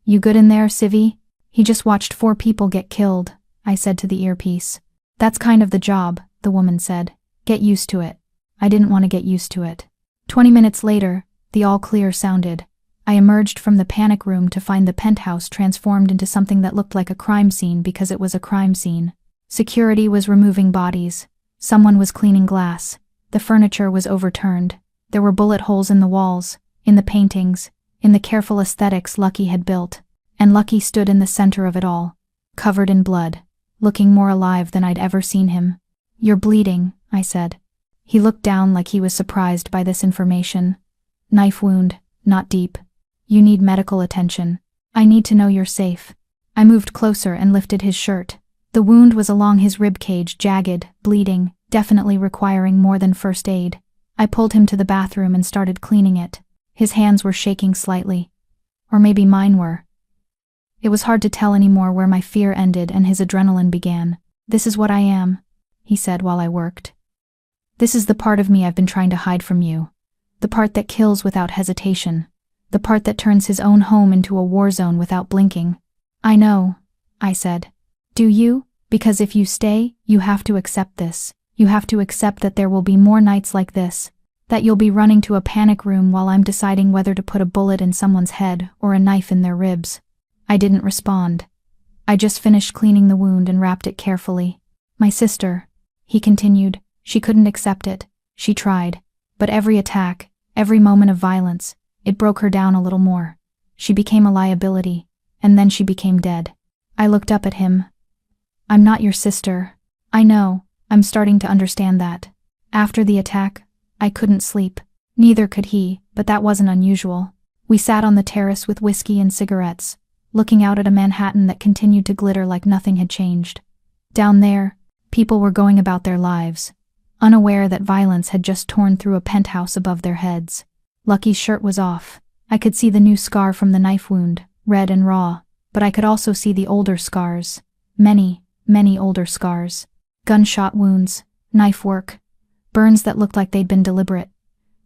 "You good in there, Civvy?" "He just watched 4 people get killed," I said to the earpiece. "That's kind of the job," the woman said. "Get used to it." I didn't want to get used to it. 20 minutes later, the all clear sounded. I emerged from the panic room to find the penthouse transformed into something that looked like a crime scene because it was a crime scene. Security was removing bodies. Someone was cleaning glass. The furniture was overturned. There were bullet holes in the walls, in the paintings, in the careful aesthetics Lucky had built. And Lucky stood in the center of it all, covered in blood, looking more alive than I'd ever seen him. "You're bleeding," I said. He looked down like he was surprised by this information. "Knife wound, not deep. You need medical attention. I need to know you're safe." I moved closer and lifted his shirt. The wound was along his rib cage, jagged, bleeding, definitely requiring more than first aid. I pulled him to the bathroom and started cleaning it. His hands were shaking slightly. Or maybe mine were. It was hard to tell anymore where my fear ended and his adrenaline began. "This is what I am," he said while I worked. "This is the part of me I've been trying to hide from you. The part that kills without hesitation. The part that turns his own home into a war zone without blinking." "I know," I said. "Do you? Because if you stay, you have to accept this. You have to accept that there will be more nights like this, that you'll be running to a panic room while I'm deciding whether to put a bullet in someone's head or a knife in their ribs." I didn't respond. I just finished cleaning the wound and wrapped it carefully. "My sister," he continued, "she couldn't accept it. She tried. But every attack, every moment of violence, it broke her down a little more. She became a liability, and then she became dead." I looked up at him. "I'm not your sister." "I know, I'm starting to understand that." After the attack, I couldn't sleep. Neither could he, but that wasn't unusual. We sat on the terrace with whiskey and cigarettes, looking out at a Manhattan that continued to glitter like nothing had changed. Down there, people were going about their lives, unaware that violence had just torn through a penthouse above their heads. Lucky's shirt was off. I could see the new scar from the knife wound, red and raw, but I could also see the older scars. Many, many older scars. Gunshot wounds, knife work, burns that looked like they'd been deliberate.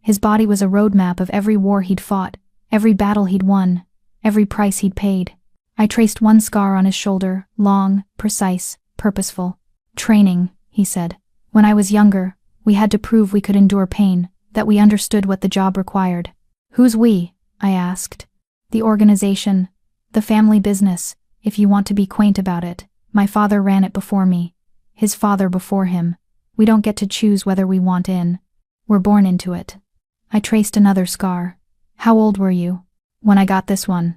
His body was a roadmap of every war he'd fought, every battle he'd won, every price he'd paid. I traced one scar on his shoulder, long, precise, purposeful. "Training," he said. "When I was younger, we had to prove we could endure pain, that we understood what the job required." "Who's we?" I asked. "The organization, the family business, if you want to be quaint about it. My father ran it before me. His father before him. We don't get to choose whether we want in. We're born into it." I traced another scar. "How old were you when I got this one?"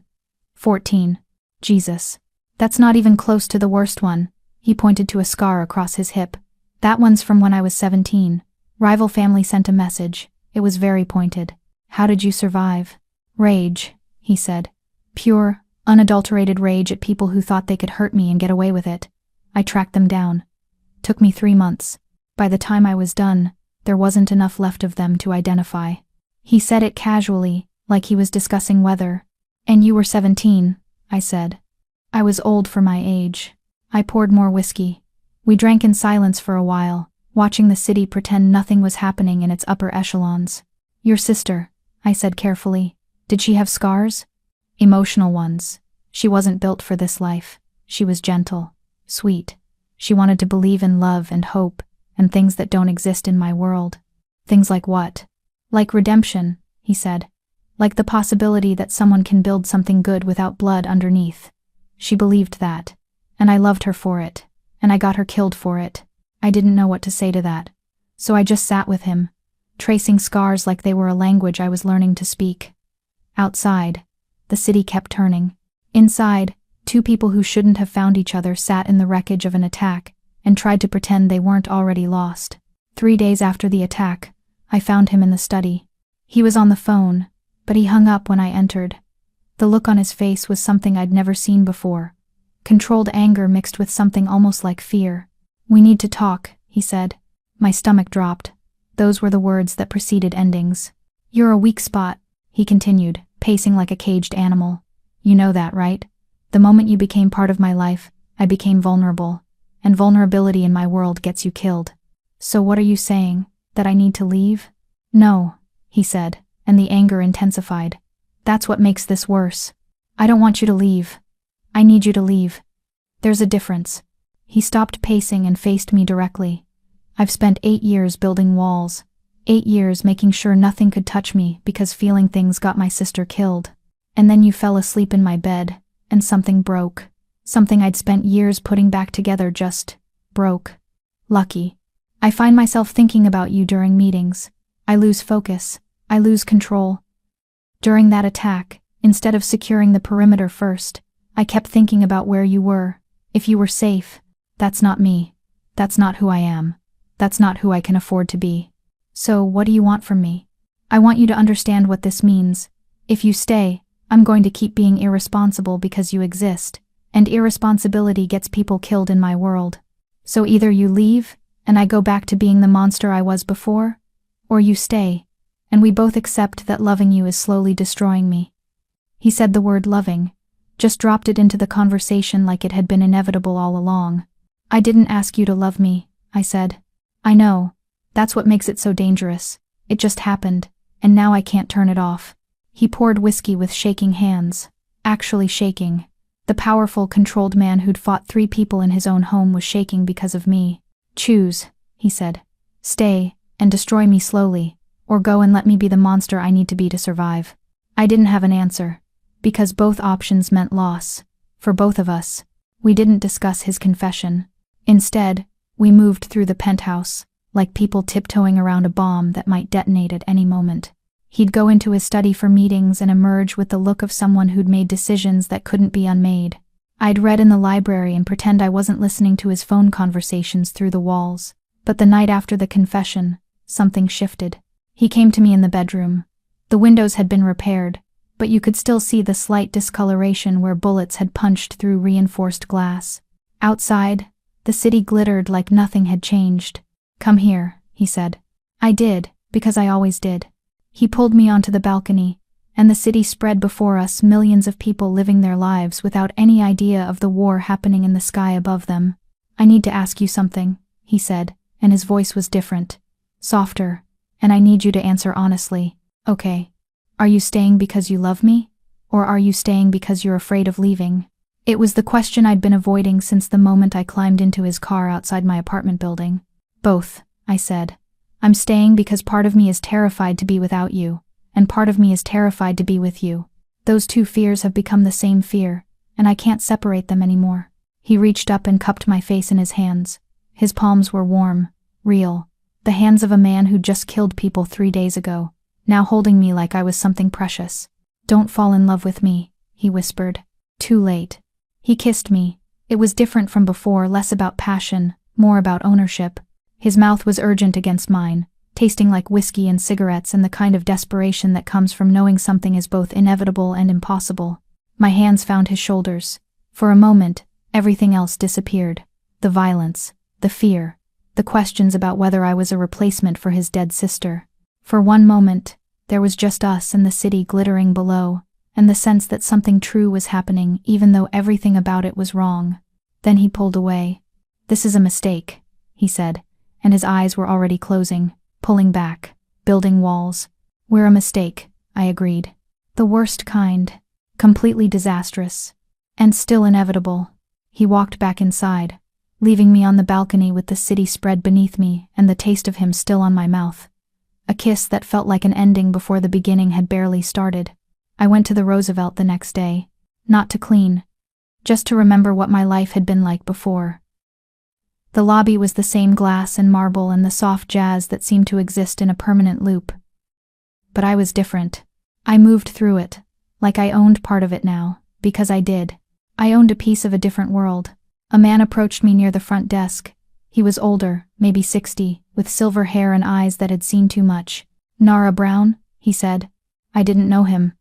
14. "Jesus. That's not even close to the worst one." He pointed to a scar across his hip. "That one's from when I was 17. Rival family sent a message. It was very pointed. How did you survive?" "Rage," he said. "Pure, unadulterated rage at people who thought they could hurt me and get away with it. I tracked them down. Took me 3 months. By the time I was done, there wasn't enough left of them to identify." He said it casually, like he was discussing weather. "And you were 17, I said. I was old for my age. I poured more whiskey. We drank in silence for a while, watching the city pretend nothing was happening in its upper echelons. "Your sister," I said carefully. "Did she have scars?" "Emotional ones. She wasn't built for this life. She was gentle, sweet. She wanted to believe in love and hope, and things that don't exist in my world." "Things like what?" "Like redemption," he said. "Like the possibility that someone can build something good without blood underneath. She believed that, and I loved her for it, and I got her killed for it." I didn't know what to say to that, so I just sat with him, tracing scars like they were a language I was learning to speak. Outside, the city kept turning. Inside, 2 people who shouldn't have found each other sat in the wreckage of an attack and tried to pretend they weren't already lost. 3 days after the attack, I found him in the study. He was on the phone, but he hung up when I entered. The look on his face was something I'd never seen before. Controlled anger mixed with something almost like fear. "We need to talk," he said. My stomach dropped. Those were the words that preceded endings. "You're a weak spot," he continued, pacing like a caged animal. "You know that, right? The moment you became part of my life, I became vulnerable, and vulnerability in my world gets you killed. So what are you saying, that I need to leave?" "No," he said, and the anger intensified. "That's what makes this worse. I don't want you to leave. I need you to leave. There's a difference." He stopped pacing and faced me directly. "I've spent 8 years building walls. 8 years making sure nothing could touch me because feeling things got my sister killed. And then you fell asleep in my bed, and something broke. Something I'd spent years putting back together just broke. Lucky. I find myself thinking about you during meetings. I lose focus. I lose control. During that attack, instead of securing the perimeter first, I kept thinking about where you were. If you were safe. That's not me. That's not who I am. That's not who I can afford to be. So what do you want from me? I want you to understand what this means. If you stay, I'm going to keep being irresponsible because you exist, and irresponsibility gets people killed in my world. So either you leave, and I go back to being the monster I was before, or you stay, and we both accept that loving you is slowly destroying me." He said the word loving, just dropped it into the conversation like it had been inevitable all along. "I didn't ask you to love me," I said. "I know. That's what makes it so dangerous. It just happened, and now I can't turn it off." He poured whiskey with shaking hands. Actually shaking. The powerful, controlled man who'd fought 3 people in his own home was shaking because of me. "Choose," he said. Stay, and destroy me slowly, or go and let me be the monster I need to be to survive. I didn't have an answer, because both options meant loss. For both of us. We didn't discuss his confession. Instead, we moved through the penthouse, like people tiptoeing around a bomb that might detonate at any moment. He'd go into his study for meetings and emerge with the look of someone who'd made decisions that couldn't be unmade. I'd read in the library and pretend I wasn't listening to his phone conversations through the walls. But the night after the confession, something shifted. He came to me in the bedroom. The windows had been repaired, but you could still see the slight discoloration where bullets had punched through reinforced glass. Outside, the city glittered like nothing had changed. Come here, he said. I did, because I always did. He pulled me onto the balcony, and the city spread before us, millions of people living their lives without any idea of the war happening in the sky above them. I need to ask you something, he said, and his voice was different, softer, and I need you to answer honestly. Okay. Are you staying because you love me? Or are you staying because you're afraid of leaving? It was the question I'd been avoiding since the moment I climbed into his car outside my apartment building. Both, I said. I'm staying because part of me is terrified to be without you, and part of me is terrified to be with you. Those two fears have become the same fear, and I can't separate them anymore. He reached up and cupped my face in his hands. His palms were warm, real, the hands of a man who just killed people 3 days ago, now holding me like I was something precious. Don't fall in love with me, he whispered. Too late. He kissed me. It was different from before, less about passion, more about ownership. His mouth was urgent against mine, tasting like whiskey and cigarettes and the kind of desperation that comes from knowing something is both inevitable and impossible. My hands found his shoulders. For a moment, everything else disappeared. The violence, the fear, the questions about whether I was a replacement for his dead sister. For one moment, there was just us and the city glittering below, and the sense that something true was happening even though everything about it was wrong. Then he pulled away. This is a mistake, he said, and his eyes were already closing, pulling back, building walls. We're a mistake, I agreed. The worst kind, completely disastrous, and still inevitable. He walked back inside, leaving me on the balcony with the city spread beneath me and the taste of him still on my mouth. A kiss that felt like an ending before the beginning had barely started. I went to the Roosevelt the next day, not to clean, just to remember what my life had been like before. The lobby was the same glass and marble and the soft jazz that seemed to exist in a permanent loop. But I was different. I moved through it, like I owned part of it now, because I did. I owned a piece of a different world. A man approached me near the front desk. He was older, maybe 60, with silver hair and eyes that had seen too much. Nara Brown, he said. I didn't know him.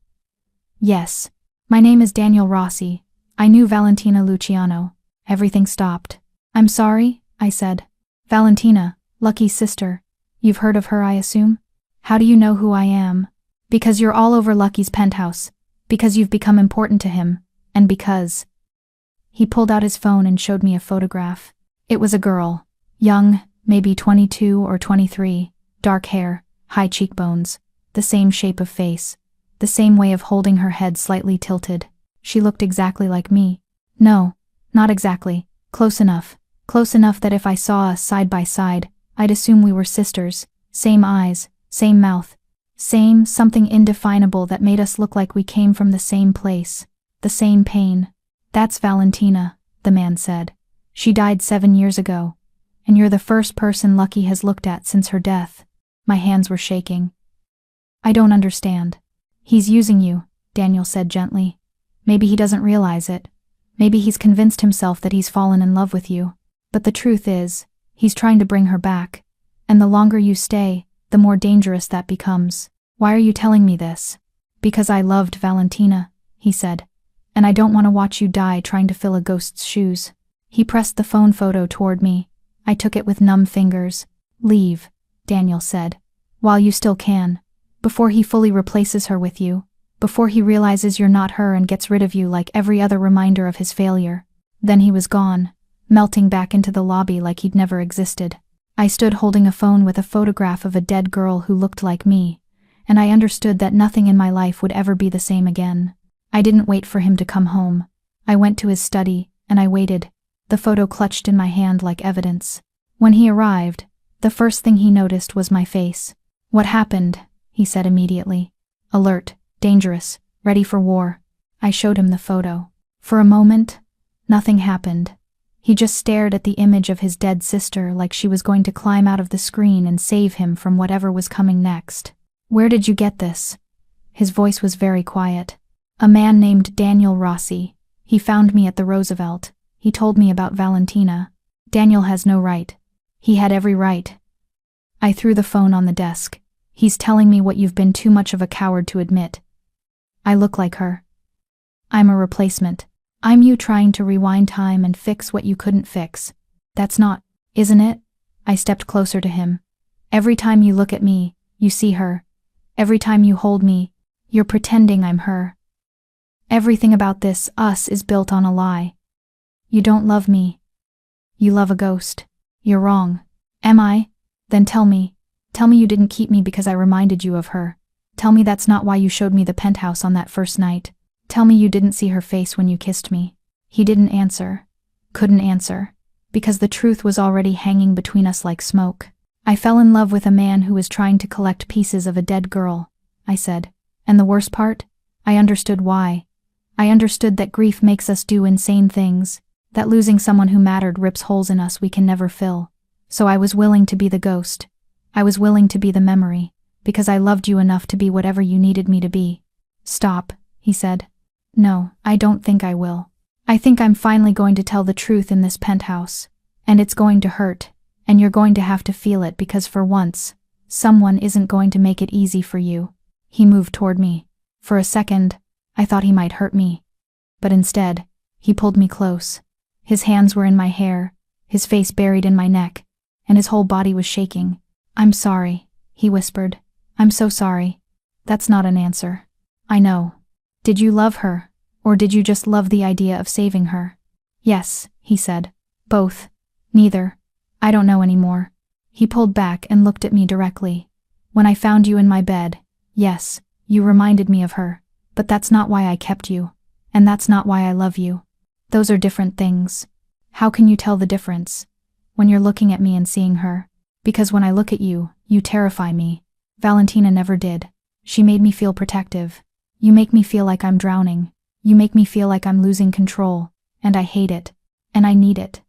Yes. My name is Daniel Rossi. I knew Valentina Luciano. Everything stopped. I'm sorry, I said. Valentina, Lucky's sister. You've heard of her, I assume? How do you know who I am? Because you're all over Lucky's penthouse. Because you've become important to him. And because... He pulled out his phone and showed me a photograph. It was a girl. Young, maybe 22 or 23. Dark hair, high cheekbones. The same shape of face. The same way of holding her head slightly tilted. She looked exactly like me. No, not exactly. Close enough. Close enough that if I saw us side by side, I'd assume we were sisters. Same eyes, same mouth. Same something indefinable that made us look like we came from the same place. The same pain. That's Valentina, the man said. She died 7 years ago. And you're the first person Lucky has looked at since her death. My hands were shaking. I don't understand. He's using you, Daniel said gently. Maybe he doesn't realize it. Maybe he's convinced himself that he's fallen in love with you. But the truth is, he's trying to bring her back. And the longer you stay, the more dangerous that becomes. Why are you telling me this? Because I loved Valentina, he said. And I don't want to watch you die trying to fill a ghost's shoes. He pressed the phone photo toward me. I took it with numb fingers. Leave, Daniel said. While you still can. Before he fully replaces her with you. Before he realizes you're not her and gets rid of you like every other reminder of his failure. Then he was gone, melting back into the lobby like he'd never existed. I stood holding a phone with a photograph of a dead girl who looked like me, and I understood that nothing in my life would ever be the same again. I didn't wait for him to come home. I went to his study, and I waited, the photo clutched in my hand like evidence. When he arrived, The first thing he noticed was my face. "What happened?" he said immediately. "Alert, dangerous, ready for war." I showed him the photo. For a moment, nothing happened. He just stared at the image of his dead sister like she was going to climb out of the screen and save him from whatever was coming next. "Where did you get this?" His voice was very quiet. "A man named Daniel Rossi. He found me at the Roosevelt. He told me about Valentina. Daniel has no right. He had every right." I threw the phone on the desk. "He's telling me what you've been too much of a coward to admit. I look like her. I'm a replacement. I'm you trying to rewind time and fix what you couldn't fix. That's not, isn't it?" I stepped closer to him. "Every time you look at me, you see her. Every time you hold me, you're pretending I'm her. Everything about this us is built on a lie. You don't love me. You love a ghost. You're wrong." "Am I? Then tell me. Tell me you didn't keep me because I reminded you of her. Tell me that's not why you showed me the penthouse on that first night. Tell me you didn't see her face when you kissed me." He didn't answer. Couldn't answer. Because the truth was already hanging between us like smoke. "I fell in love with a man who was trying to collect pieces of a dead girl," I said. "And the worst part? I understood why. I understood that grief makes us do insane things, that losing someone who mattered rips holes in us we can never fill. So I was willing to be the ghost. I was willing to be the memory, because I loved you enough to be whatever you needed me to be." "Stop," he said. "No, I don't think I will. I think I'm finally going to tell the truth in this penthouse. And it's going to hurt, and you're going to have to feel it because for once, someone isn't going to make it easy for you." He moved toward me. For a second, I thought he might hurt me. But instead, he pulled me close. His hands were in my hair, his face buried in my neck, and his whole body was shaking. "I'm sorry," he whispered. "I'm so sorry." "That's not an answer." "I know. Did you love her, or did you just love the idea of saving her?" "Yes," he said. "Both. Neither. I don't know anymore." He pulled back and looked at me directly. "When I found you in my bed, yes, you reminded me of her, but that's not why I kept you, and that's not why I love you. Those are different things. How can you tell the difference? When you're looking at me and seeing her. Because when I look at you, you terrify me. Valentina never did. She made me feel protective. You make me feel like I'm drowning. You make me feel like I'm losing control, and I hate it, and I need it.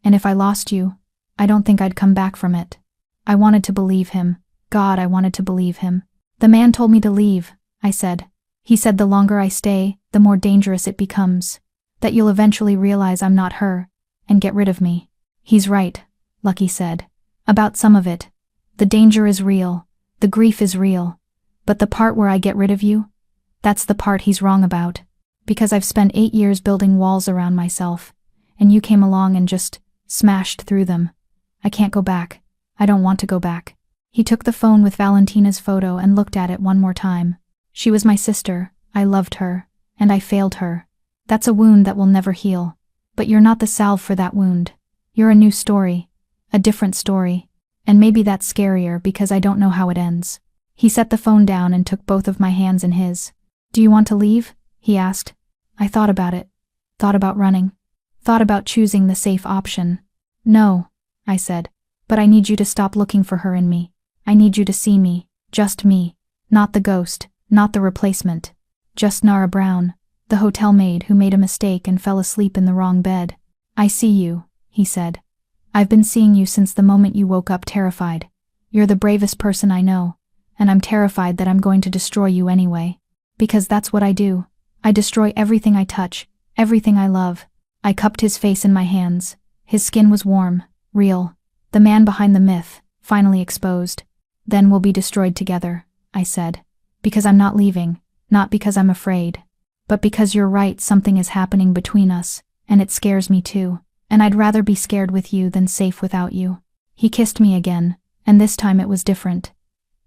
And if I lost you, I don't think I'd come back from it." I wanted to believe him. God, I wanted to believe him. "The man told me to leave," I said. "He said the longer I stay, the more dangerous it becomes. That you'll eventually realize I'm not her, and get rid of me." "He's right," Lucky said. "About some of it. The danger is real, the grief is real. But the part where I get rid of you, that's the part he's wrong about. Because I've spent 8 years building walls around myself, and you came along and just smashed through them. I can't go back. I don't want to go back." He took the phone with Valentina's photo and looked at it one more time. "She was my sister, I loved her, and I failed her. That's a wound that will never heal. But you're not the salve for that wound. You're a new story, a different story, and maybe that's scarier because I don't know how it ends." He set the phone down and took both of my hands in his. "Do you want to leave?" he asked. I thought about it. Thought about running. Thought about choosing the safe option. "No," I said, "but I need you to stop looking for her in me. I need you to see me, just me, not the ghost, not the replacement. Just Nara Brown, the hotel maid who made a mistake and fell asleep in the wrong bed." "I see you," he said. "I've been seeing you since the moment you woke up terrified. You're the bravest person I know, and I'm terrified that I'm going to destroy you anyway. Because that's what I do. I destroy everything I touch, everything I love." I cupped his face in my hands. His skin was warm, real. The man behind the myth, finally exposed. "Then we'll be destroyed together," I said. "Because I'm not leaving, not because I'm afraid. But because you're right, something is happening between us, and it scares me too. And I'd rather be scared with you than safe without you." He kissed me again, and this time it was different.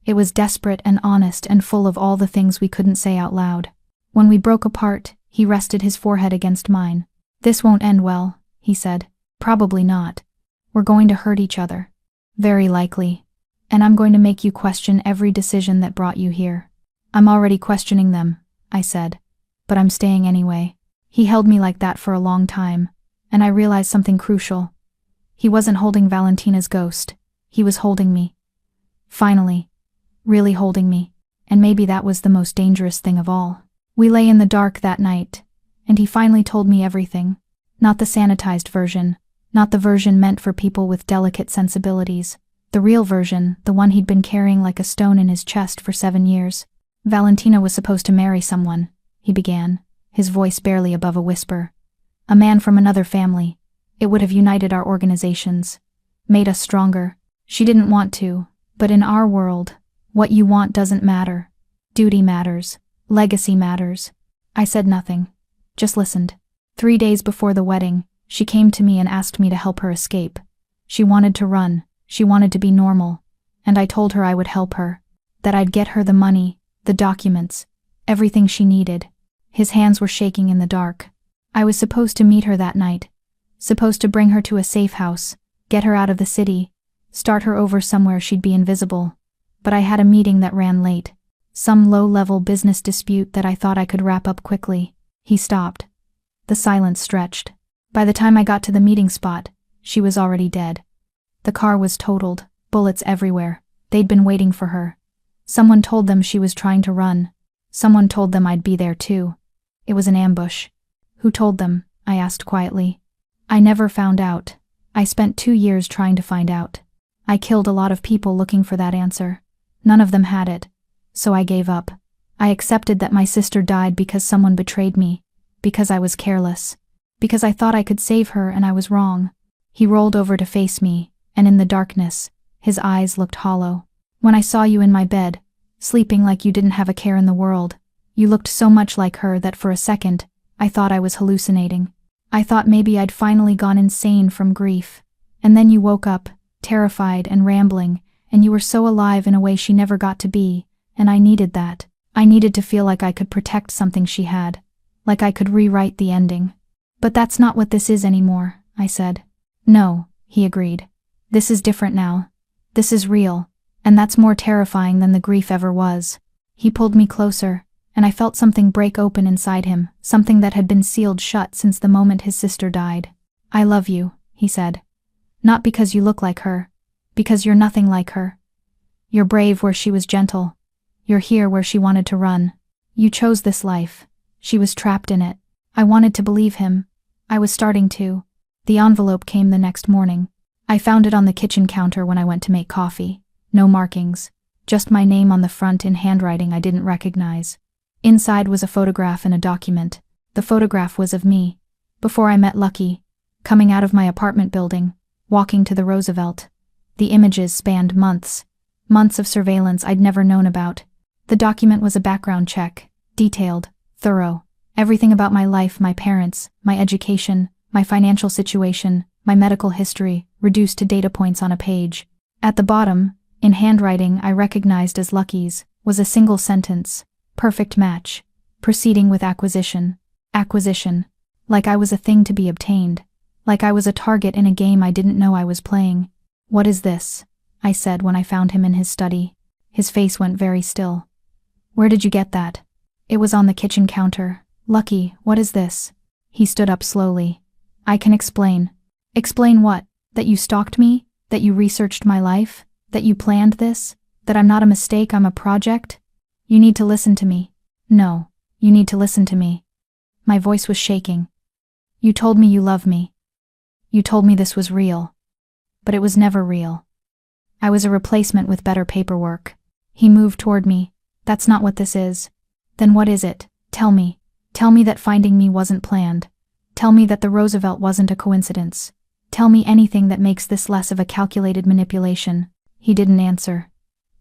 It was desperate and honest and full of all the things we couldn't say out loud. When we broke apart, he rested his forehead against mine. "This won't end well," he said. "Probably not. We're going to hurt each other. Very likely. And I'm going to make you question every decision that brought you here." "I'm already questioning them," I said. "But I'm staying anyway." He held me like that for a long time, and I realized something crucial. He wasn't holding Valentina's ghost. He was holding me. Finally. Really holding me. And maybe that was the most dangerous thing of all. We lay in the dark that night, and he finally told me everything. Not the sanitized version, not the version meant for people with delicate sensibilities. The real version, the one he'd been carrying like a stone in his chest for 7 years. Valentina was supposed to marry someone, he began, his voice barely above a whisper. A man from another family. It would have united our organizations. Made us stronger. She didn't want to, but in our world, what you want doesn't matter. Duty matters. Legacy matters. I said nothing. Just listened. 3 days before the wedding, she came to me and asked me to help her escape. She wanted to run. She wanted to be normal. And I told her I would help her. That I'd get her the money, the documents, everything she needed. His hands were shaking in the dark. I was supposed to meet her that night. Supposed to bring her to a safe house, get her out of the city, start her over somewhere she'd be invisible. But I had a meeting that ran late. Some low-level business dispute that I thought I could wrap up quickly. He stopped. The silence stretched. By the time I got to the meeting spot, she was already dead. The car was totaled, bullets everywhere. They'd been waiting for her. Someone told them she was trying to run. Someone told them I'd be there too. It was an ambush. Who told them? I asked quietly. I never found out. I spent 2 years trying to find out. I killed a lot of people looking for that answer. None of them had it. So I gave up. I accepted that my sister died because someone betrayed me. Because I was careless. Because I thought I could save her and I was wrong. He rolled over to face me, and in the darkness, his eyes looked hollow. When I saw you in my bed, sleeping like you didn't have a care in the world, you looked so much like her that for a second, I thought I was hallucinating. I thought maybe I'd finally gone insane from grief. And then you woke up, terrified and rambling, and you were so alive in a way she never got to be, and I needed that. I needed to feel like I could protect something she had. Like I could rewrite the ending. But that's not what this is anymore, I said. No, he agreed. This is different now. This is real, and that's more terrifying than the grief ever was. He pulled me closer, and I felt something break open inside him, something that had been sealed shut since the moment his sister died. I love you, he said. Not because you look like her, because you're nothing like her. You're brave where she was gentle. You're here where she wanted to run. You chose this life. She was trapped in it. I wanted to believe him. I was starting to. The envelope came the next morning. I found it on the kitchen counter when I went to make coffee. No markings. Just my name on the front in handwriting I didn't recognize. Inside was a photograph and a document. The photograph was of me, before I met Lucky, coming out of my apartment building, walking to the Roosevelt. The images spanned months. Months of surveillance I'd never known about. The document was a background check, detailed, thorough. Everything about my life, my parents, my education, my financial situation, my medical history, reduced to data points on a page. At the bottom, in handwriting I recognized as Lucky's, was a single sentence. Perfect match. Proceeding with acquisition. Acquisition. Like I was a thing to be obtained. Like I was a target in a game I didn't know I was playing. What is this? I said when I found him in his study. His face went very still. Where did you get that? It was on the kitchen counter. Lucky, what is this? He stood up slowly. I can explain. Explain what? That you stalked me? That you researched my life? That you planned this? That I'm not a mistake, I'm a project? You need to listen to me. No, you need to listen to me. My voice was shaking. You told me you love me. You told me this was real. But it was never real. I was a replacement with better paperwork. He moved toward me. That's not what this is. Then what is it? Tell me. Tell me that finding me wasn't planned. Tell me that the Roosevelt wasn't a coincidence. Tell me anything that makes this less of a calculated manipulation. He didn't answer.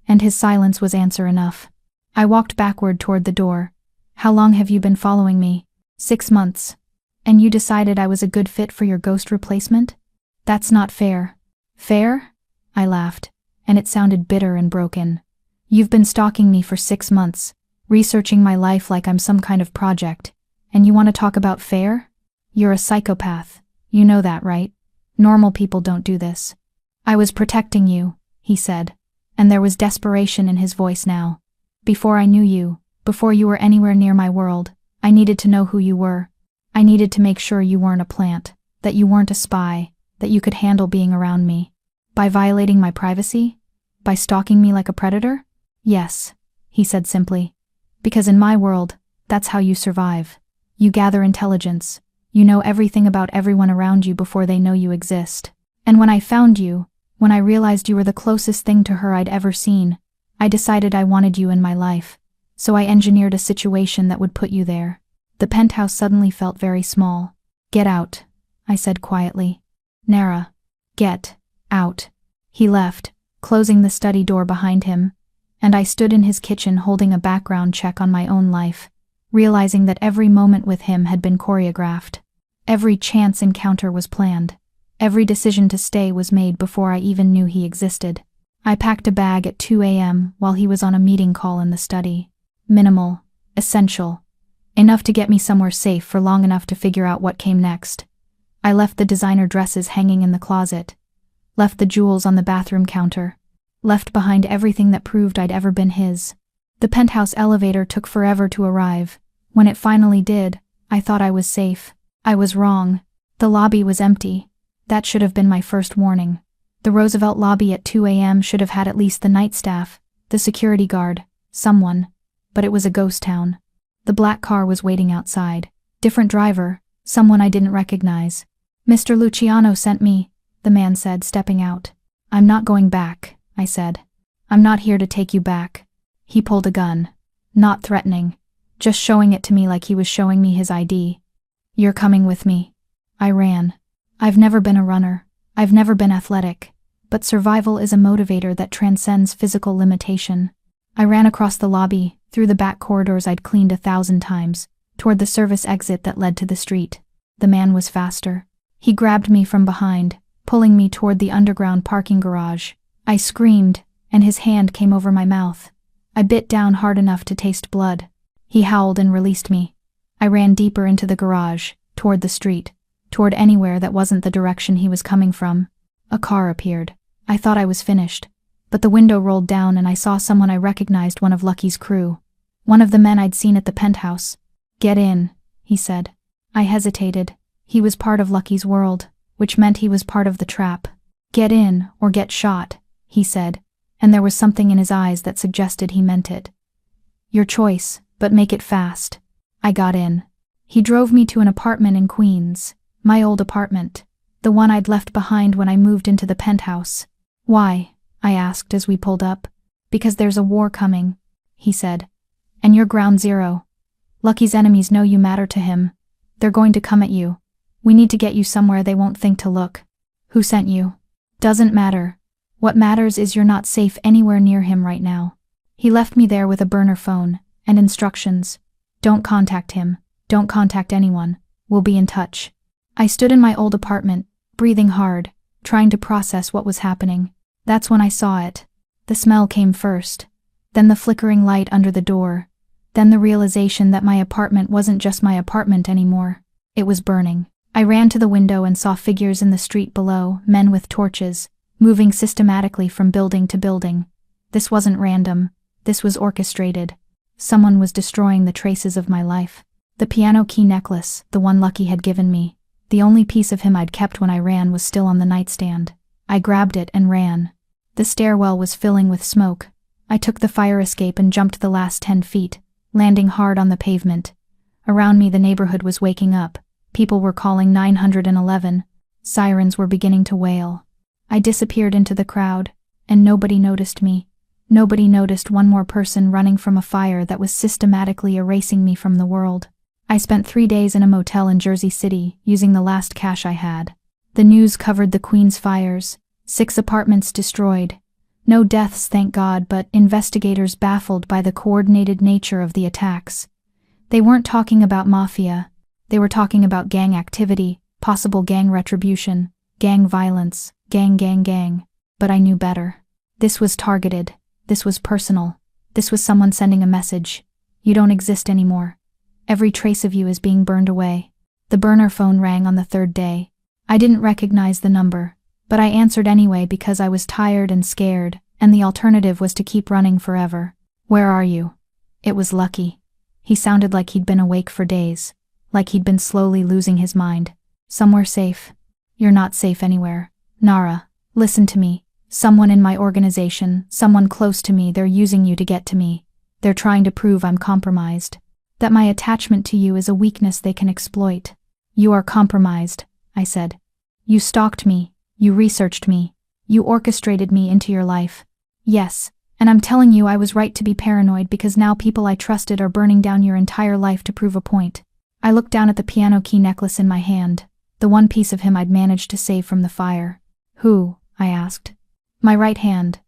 And his silence was answer enough. I walked backward toward the door. How long have you been following me? 6 months. And you decided I was a good fit for your ghost replacement? That's not fair. Fair? I laughed, and it sounded bitter and broken. You've been stalking me for 6 months, researching my life like I'm some kind of project, and you want to talk about fair? You're a psychopath. You know that, right? Normal people don't do this. I was protecting you, he said, and there was desperation in his voice now. Before I knew you, before you were anywhere near my world, I needed to know who you were. I needed to make sure you weren't a plant, that you weren't a spy, that you could handle being around me. By violating my privacy? By stalking me like a predator? Yes, he said simply. Because in my world, that's how you survive. You gather intelligence. You know everything about everyone around you before they know you exist. And when I found you, when I realized you were the closest thing to her I'd ever seen, I decided I wanted you in my life. So I engineered a situation that would put you there. The penthouse suddenly felt very small. Get out, I said quietly. Nara, get out. He left, closing the study door behind him, and I stood in his kitchen holding a background check on my own life, realizing that every moment with him had been choreographed. Every chance encounter was planned. Every decision to stay was made before I even knew he existed. I packed a bag at 2 a.m. while he was on a meeting call in the study. Minimal, essential, enough to get me somewhere safe for long enough to figure out what came next. I left the designer dresses hanging in the closet, left the jewels on the bathroom counter, left behind everything that proved I'd ever been his. The penthouse elevator took forever to arrive. When it finally did, I thought I was safe. I was wrong. The lobby was empty. That should have been my first warning. The Roosevelt lobby at 2 a.m. should have had at least the night staff, the security guard, someone. But it was a ghost town. The black car was waiting outside. Different driver, someone I didn't recognize. Mr. Luciano sent me, the man said, stepping out. I'm not going back, I said. I'm not here to take you back. He pulled a gun. Not threatening. Just showing it to me like he was showing me his ID. You're coming with me. I ran. I've never been a runner. I've never been athletic. But survival is a motivator that transcends physical limitation. I ran across the lobby, through the back corridors I'd cleaned 1,000 times, toward the service exit that led to the street. The man was faster. He grabbed me from behind, pulling me toward the underground parking garage. I screamed, and his hand came over my mouth. I bit down hard enough to taste blood. He howled and released me. I ran deeper into the garage, toward the street, toward anywhere that wasn't the direction he was coming from. A car appeared. I thought I was finished, but the window rolled down and I saw someone I recognized, one of Lucky's crew. One of the men I'd seen at the penthouse. Get in, he said. I hesitated. He was part of Lucky's world, which meant he was part of the trap. Get in, or get shot, he said, and there was something in his eyes that suggested he meant it. Your choice, but make it fast. I got in. He drove me to an apartment in Queens, my old apartment, the one I'd left behind when I moved into the penthouse. Why? I asked as we pulled up. Because there's a war coming, he said. And you're ground zero. Lucky's enemies know you matter to him. They're going to come at you. We need to get you somewhere they won't think to look. Who sent you? Doesn't matter. What matters is you're not safe anywhere near him right now. He left me there with a burner phone and instructions. Don't contact him. Don't contact anyone. We'll be in touch. I stood in my old apartment, breathing hard, trying to process what was happening. That's when I saw it. The smell came first, then the flickering light under the door, then the realization that my apartment wasn't just my apartment anymore. It was burning. I ran to the window and saw figures in the street below, men with torches, moving systematically from building to building. This wasn't random. This was orchestrated. Someone was destroying the traces of my life. The piano key necklace, the one Lucky had given me, the only piece of him I'd kept when I ran, was still on the nightstand. I grabbed it and ran. The stairwell was filling with smoke. I took the fire escape and jumped the last 10 feet, landing hard on the pavement. Around me the neighborhood was waking up. People were calling 911. Sirens were beginning to wail. I disappeared into the crowd, and nobody noticed me. Nobody noticed one more person running from a fire that was systematically erasing me from the world. I spent 3 days in a motel in Jersey City, using the last cash I had. The news covered the Queens fires, 6 apartments destroyed. No deaths, thank God, but investigators baffled by the coordinated nature of the attacks. They weren't talking about Mafia. They were talking about gang activity, possible gang retribution, gang violence, gang. But I knew better. This was targeted. This was personal. This was someone sending a message. You don't exist anymore. Every trace of you is being burned away. The burner phone rang on the 3rd day. I didn't recognize the number, but I answered anyway because I was tired and scared, and the alternative was to keep running forever. Where are you? It was Lucky. He sounded like he'd been awake for days, like he'd been slowly losing his mind. Somewhere safe. You're not safe anywhere. Nara, Listen to me. Someone in my organization, someone close to me, they're using you to get to me. They're trying to prove I'm compromised. That my attachment to you is a weakness they can exploit. You are compromised, I said. You stalked me. You researched me. You orchestrated me into your life. Yes, and I'm telling you I was right to be paranoid because now people I trusted are burning down your entire life to prove a point. I looked down at the piano key necklace in my hand, the one piece of him I'd managed to save from the fire. Who? I asked. My right hand.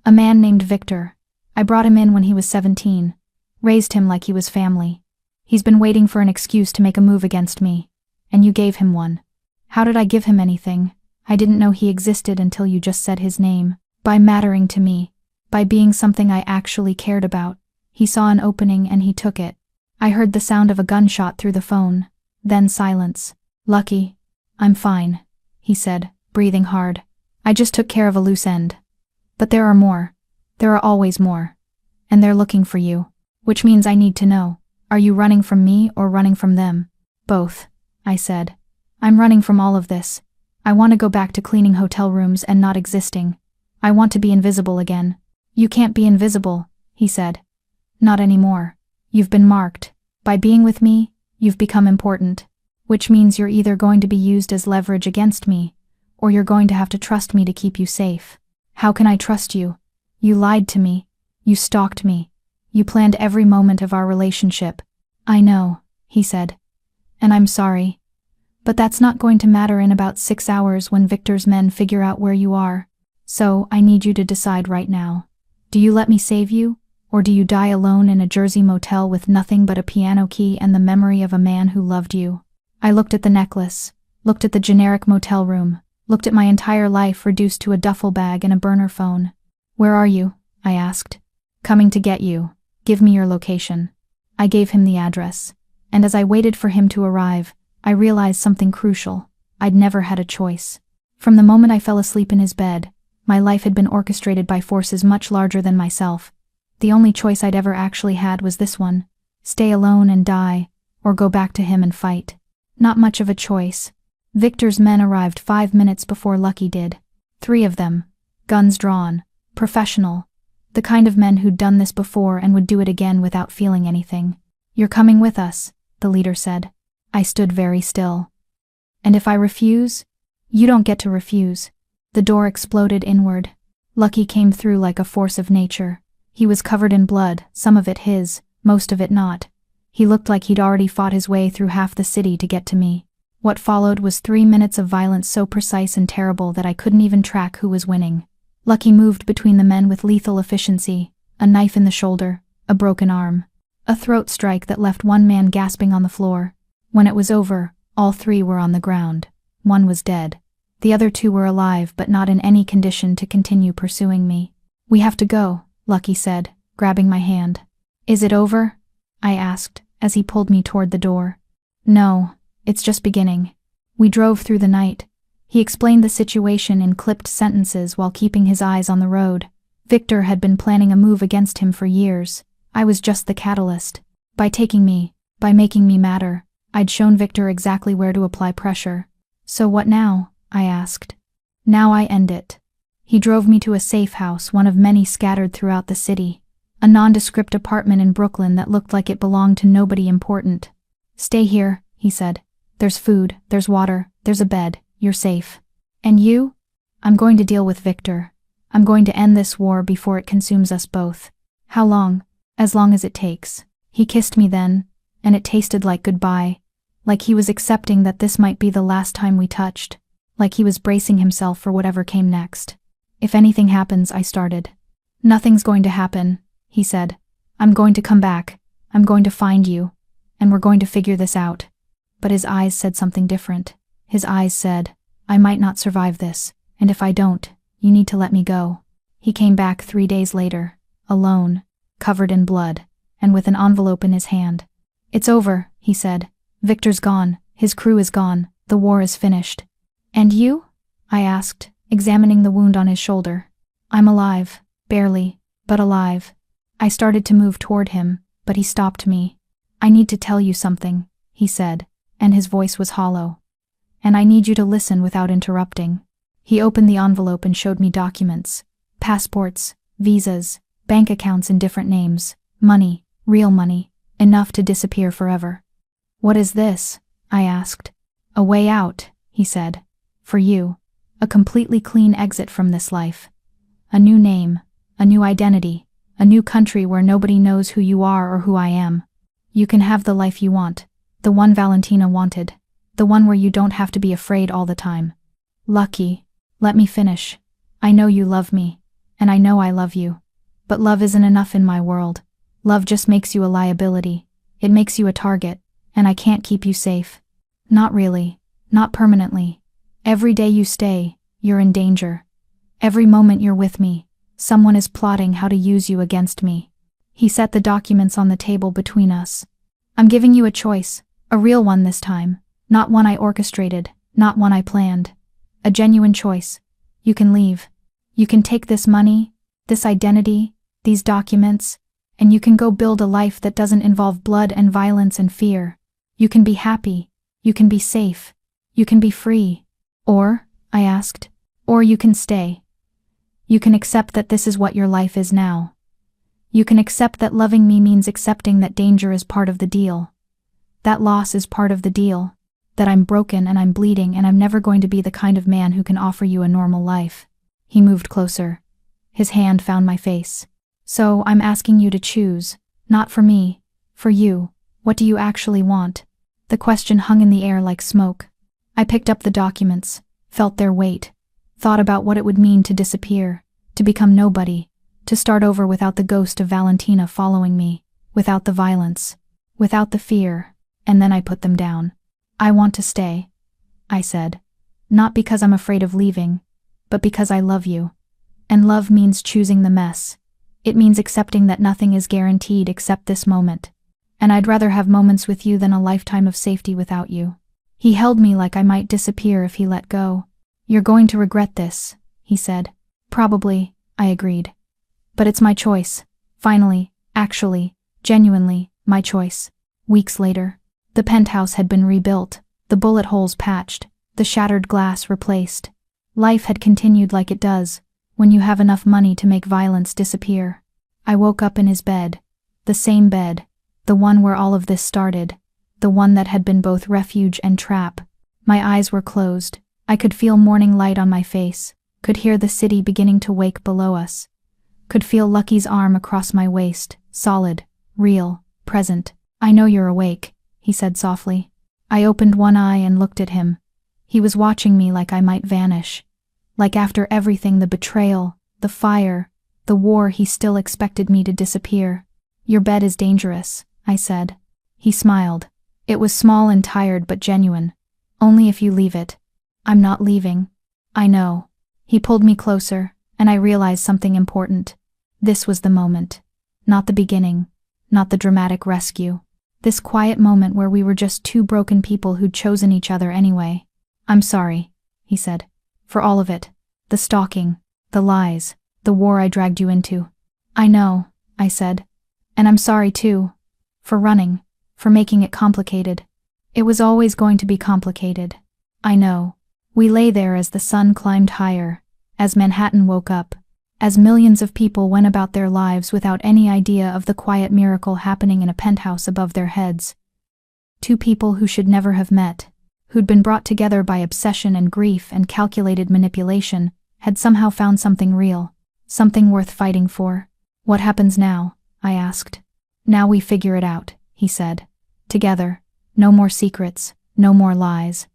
A man named Victor. I brought him in when he was 17. Raised him like he was family. He's been waiting for an excuse to make a move against me. And you gave him one. How did I give him anything? I didn't know he existed until you just said his name. By mattering to me. By being something I actually cared about. He saw an opening and he took it. I heard the sound of a gunshot through the phone. Then silence. Lucky. I'm fine, he said, breathing hard. I just took care of a loose end. But there are more. There are always more. And they're looking for you. Which means I need to know. Are you running from me or running from them? Both, I said. I'm running from all of this. I want to go back to cleaning hotel rooms and not existing. I want to be invisible again. You can't be invisible, he said. Not anymore. You've been marked. By being with me, you've become important. Which means you're either going to be used as leverage against me, or you're going to have to trust me to keep you safe. How can I trust you? You lied to me. You stalked me. You planned every moment of our relationship. I know, he said. And I'm sorry. But that's not going to matter in about 6 hours when Victor's men figure out where you are. So, I need you to decide right now. Do you let me save you, or do you die alone in a Jersey motel with nothing but a piano key and the memory of a man who loved you? I looked at the necklace, looked at the generic motel room, looked at my entire life reduced to a duffel bag and a burner phone. Where are you? I asked. Coming to get you. Give me your location. I gave him the address. And as I waited for him to arrive, I realized something crucial. I'd never had a choice. From the moment I fell asleep in his bed, my life had been orchestrated by forces much larger than myself. The only choice I'd ever actually had was this one. Stay alone and die, or go back to him and fight. Not much of a choice. Victor's men arrived 5 minutes before Lucky did. 3 of them. Guns drawn. Professional. The kind of men who'd done this before and would do it again without feeling anything. You're coming with us, the leader said. I stood very still. And if I refuse? You don't get to refuse. The door exploded inward. Lucky came through like a force of nature. He was covered in blood, some of it his, most of it not. He looked like he'd already fought his way through half the city to get to me. What followed was 3 minutes of violence so precise and terrible that I couldn't even track who was winning. Lucky moved between the men with lethal efficiency, a knife in the shoulder, a broken arm. A throat strike that left one man gasping on the floor. When it was over, all 3 were on the ground. One was dead. The other 2 were alive but not in any condition to continue pursuing me. We have to go, Lucky said, grabbing my hand. Is it over? I asked, as he pulled me toward the door. No, it's just beginning. We drove through the night. He explained the situation in clipped sentences while keeping his eyes on the road. Victor had been planning a move against him for years. I was just the catalyst. By taking me, by making me matter, I'd shown Victor exactly where to apply pressure. So what now? I asked. Now I end it. He drove me to a safe house, one of many scattered throughout the city. A nondescript apartment in Brooklyn that looked like it belonged to nobody important. Stay here, he said. There's food, there's water, there's a bed, you're safe. And you? I'm going to deal with Victor. I'm going to end this war before it consumes us both. How long? As long as it takes. He kissed me then, and it tasted like goodbye. Like he was accepting that this might be the last time we touched. Like he was bracing himself for whatever came next. If anything happens, I started. Nothing's going to happen, he said. I'm going to come back. I'm going to find you. And we're going to figure this out. But his eyes said something different. His eyes said, I might not survive this, and if I don't, you need to let me go. He came back 3 days later, alone, covered in blood, and with an envelope in his hand. It's over, he said. Victor's gone, his crew is gone, the war is finished. And you? I asked, examining the wound on his shoulder. I'm alive, barely, but alive. I started to move toward him, but he stopped me. I need to tell you something, he said, and his voice was hollow. And I need you to listen without interrupting. He opened the envelope and showed me documents. Passports, visas, bank accounts in different names, money, real money, enough to disappear forever. "What is this?" I asked. "A way out," he said. "For you. A completely clean exit from this life. A new name, a new identity, a new country where nobody knows who you are or who I am. You can have the life you want, the one Valentina wanted, the one where you don't have to be afraid all the time." "Lucky, let me finish. I know you love me, and I know I love you. But love isn't enough in my world. Love just makes you a liability. It makes you a target, and I can't keep you safe. Not really, not permanently. Every day you stay, you're in danger. Every moment you're with me, someone is plotting how to use you against me." He set the documents on the table between us. "I'm giving you a choice, a real one this time, not one I orchestrated, not one I planned. A genuine choice. You can leave. You can take this money, this identity, these documents, and you can go build a life that doesn't involve blood and violence and fear. You can be happy. You can be safe. You can be free. Or," I asked, "or you can stay. You can accept that this is what your life is now. You can accept that loving me means accepting that danger is part of the deal. That loss is part of the deal. That I'm broken and I'm bleeding and I'm never going to be the kind of man who can offer you a normal life." He moved closer. His hand found my face. "So I'm asking you to choose, not for me, for you. What do you actually want?" The question hung in the air like smoke. I picked up the documents, felt their weight, thought about what it would mean to disappear, to become nobody, to start over without the ghost of Valentina following me, without the violence, without the fear, and then I put them down. "I want to stay," I said. "Not because I'm afraid of leaving, but because I love you. And love means choosing the mess. It means accepting that nothing is guaranteed except this moment. And I'd rather have moments with you than a lifetime of safety without you." He held me like I might disappear if he let go. "You're going to regret this," he said. "Probably," I agreed. "But it's my choice. Finally, actually, genuinely, my choice." Weeks later, the penthouse had been rebuilt, the bullet holes patched, the shattered glass replaced. Life had continued like it does, when you have enough money to make violence disappear. I woke up in his bed, the same bed, the one where all of this started, the one that had been both refuge and trap. My eyes were closed. I could feel morning light on my face, could hear the city beginning to wake below us, could feel Lucky's arm across my waist, solid, real, present. "I know you're awake," he said softly. I opened one eye and looked at him. He was watching me like I might vanish. Like after everything, the betrayal, the fire, the war, he still expected me to disappear. "Your bed is dangerous," I said. He smiled. It was small and tired but genuine. "Only if you leave it." "I'm not leaving." "I know." He pulled me closer, and I realized something important. This was the moment. Not the beginning. Not the dramatic rescue. This quiet moment where we were just two broken people who'd chosen each other anyway. "I'm sorry," he said. "For all of it. The stalking, the lies, the war I dragged you into." "I know," I said. "And I'm sorry too. For running. For making it complicated. It was always going to be complicated. I know." We lay there as the sun climbed higher, as Manhattan woke up, as millions of people went about their lives without any idea of the quiet miracle happening in a penthouse above their heads. Two people who should never have met, who'd been brought together by obsession and grief and calculated manipulation, had somehow found something real, something worth fighting for. "What happens now?" I asked. "Now we figure it out," he said. "Together. No more secrets, no more lies.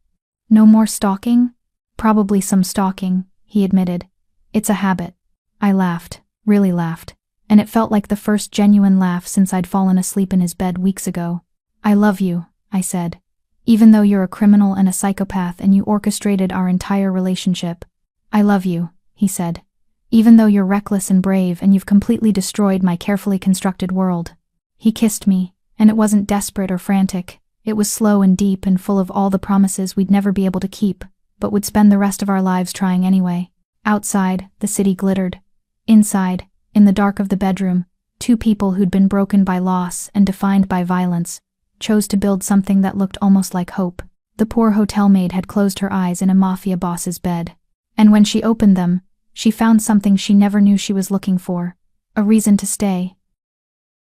No more stalking?" "Probably some stalking," he admitted. "It's a habit." I laughed, really laughed, and it felt like the first genuine laugh since I'd fallen asleep in his bed weeks ago. "I love you," I said. "Even though you're a criminal and a psychopath and you orchestrated our entire relationship. I love you," he said. "Even though you're reckless and brave and you've completely destroyed my carefully constructed world." He kissed me, and it wasn't desperate or frantic. It was slow and deep and full of all the promises we'd never be able to keep, but would spend the rest of our lives trying anyway. Outside, the city glittered. Inside, in the dark of the bedroom, two people who'd been broken by loss and defined by violence, chose to build something that looked almost like hope. The poor hotel maid had closed her eyes in a mafia boss's bed. And when she opened them, she found something she never knew she was looking for: a reason to stay.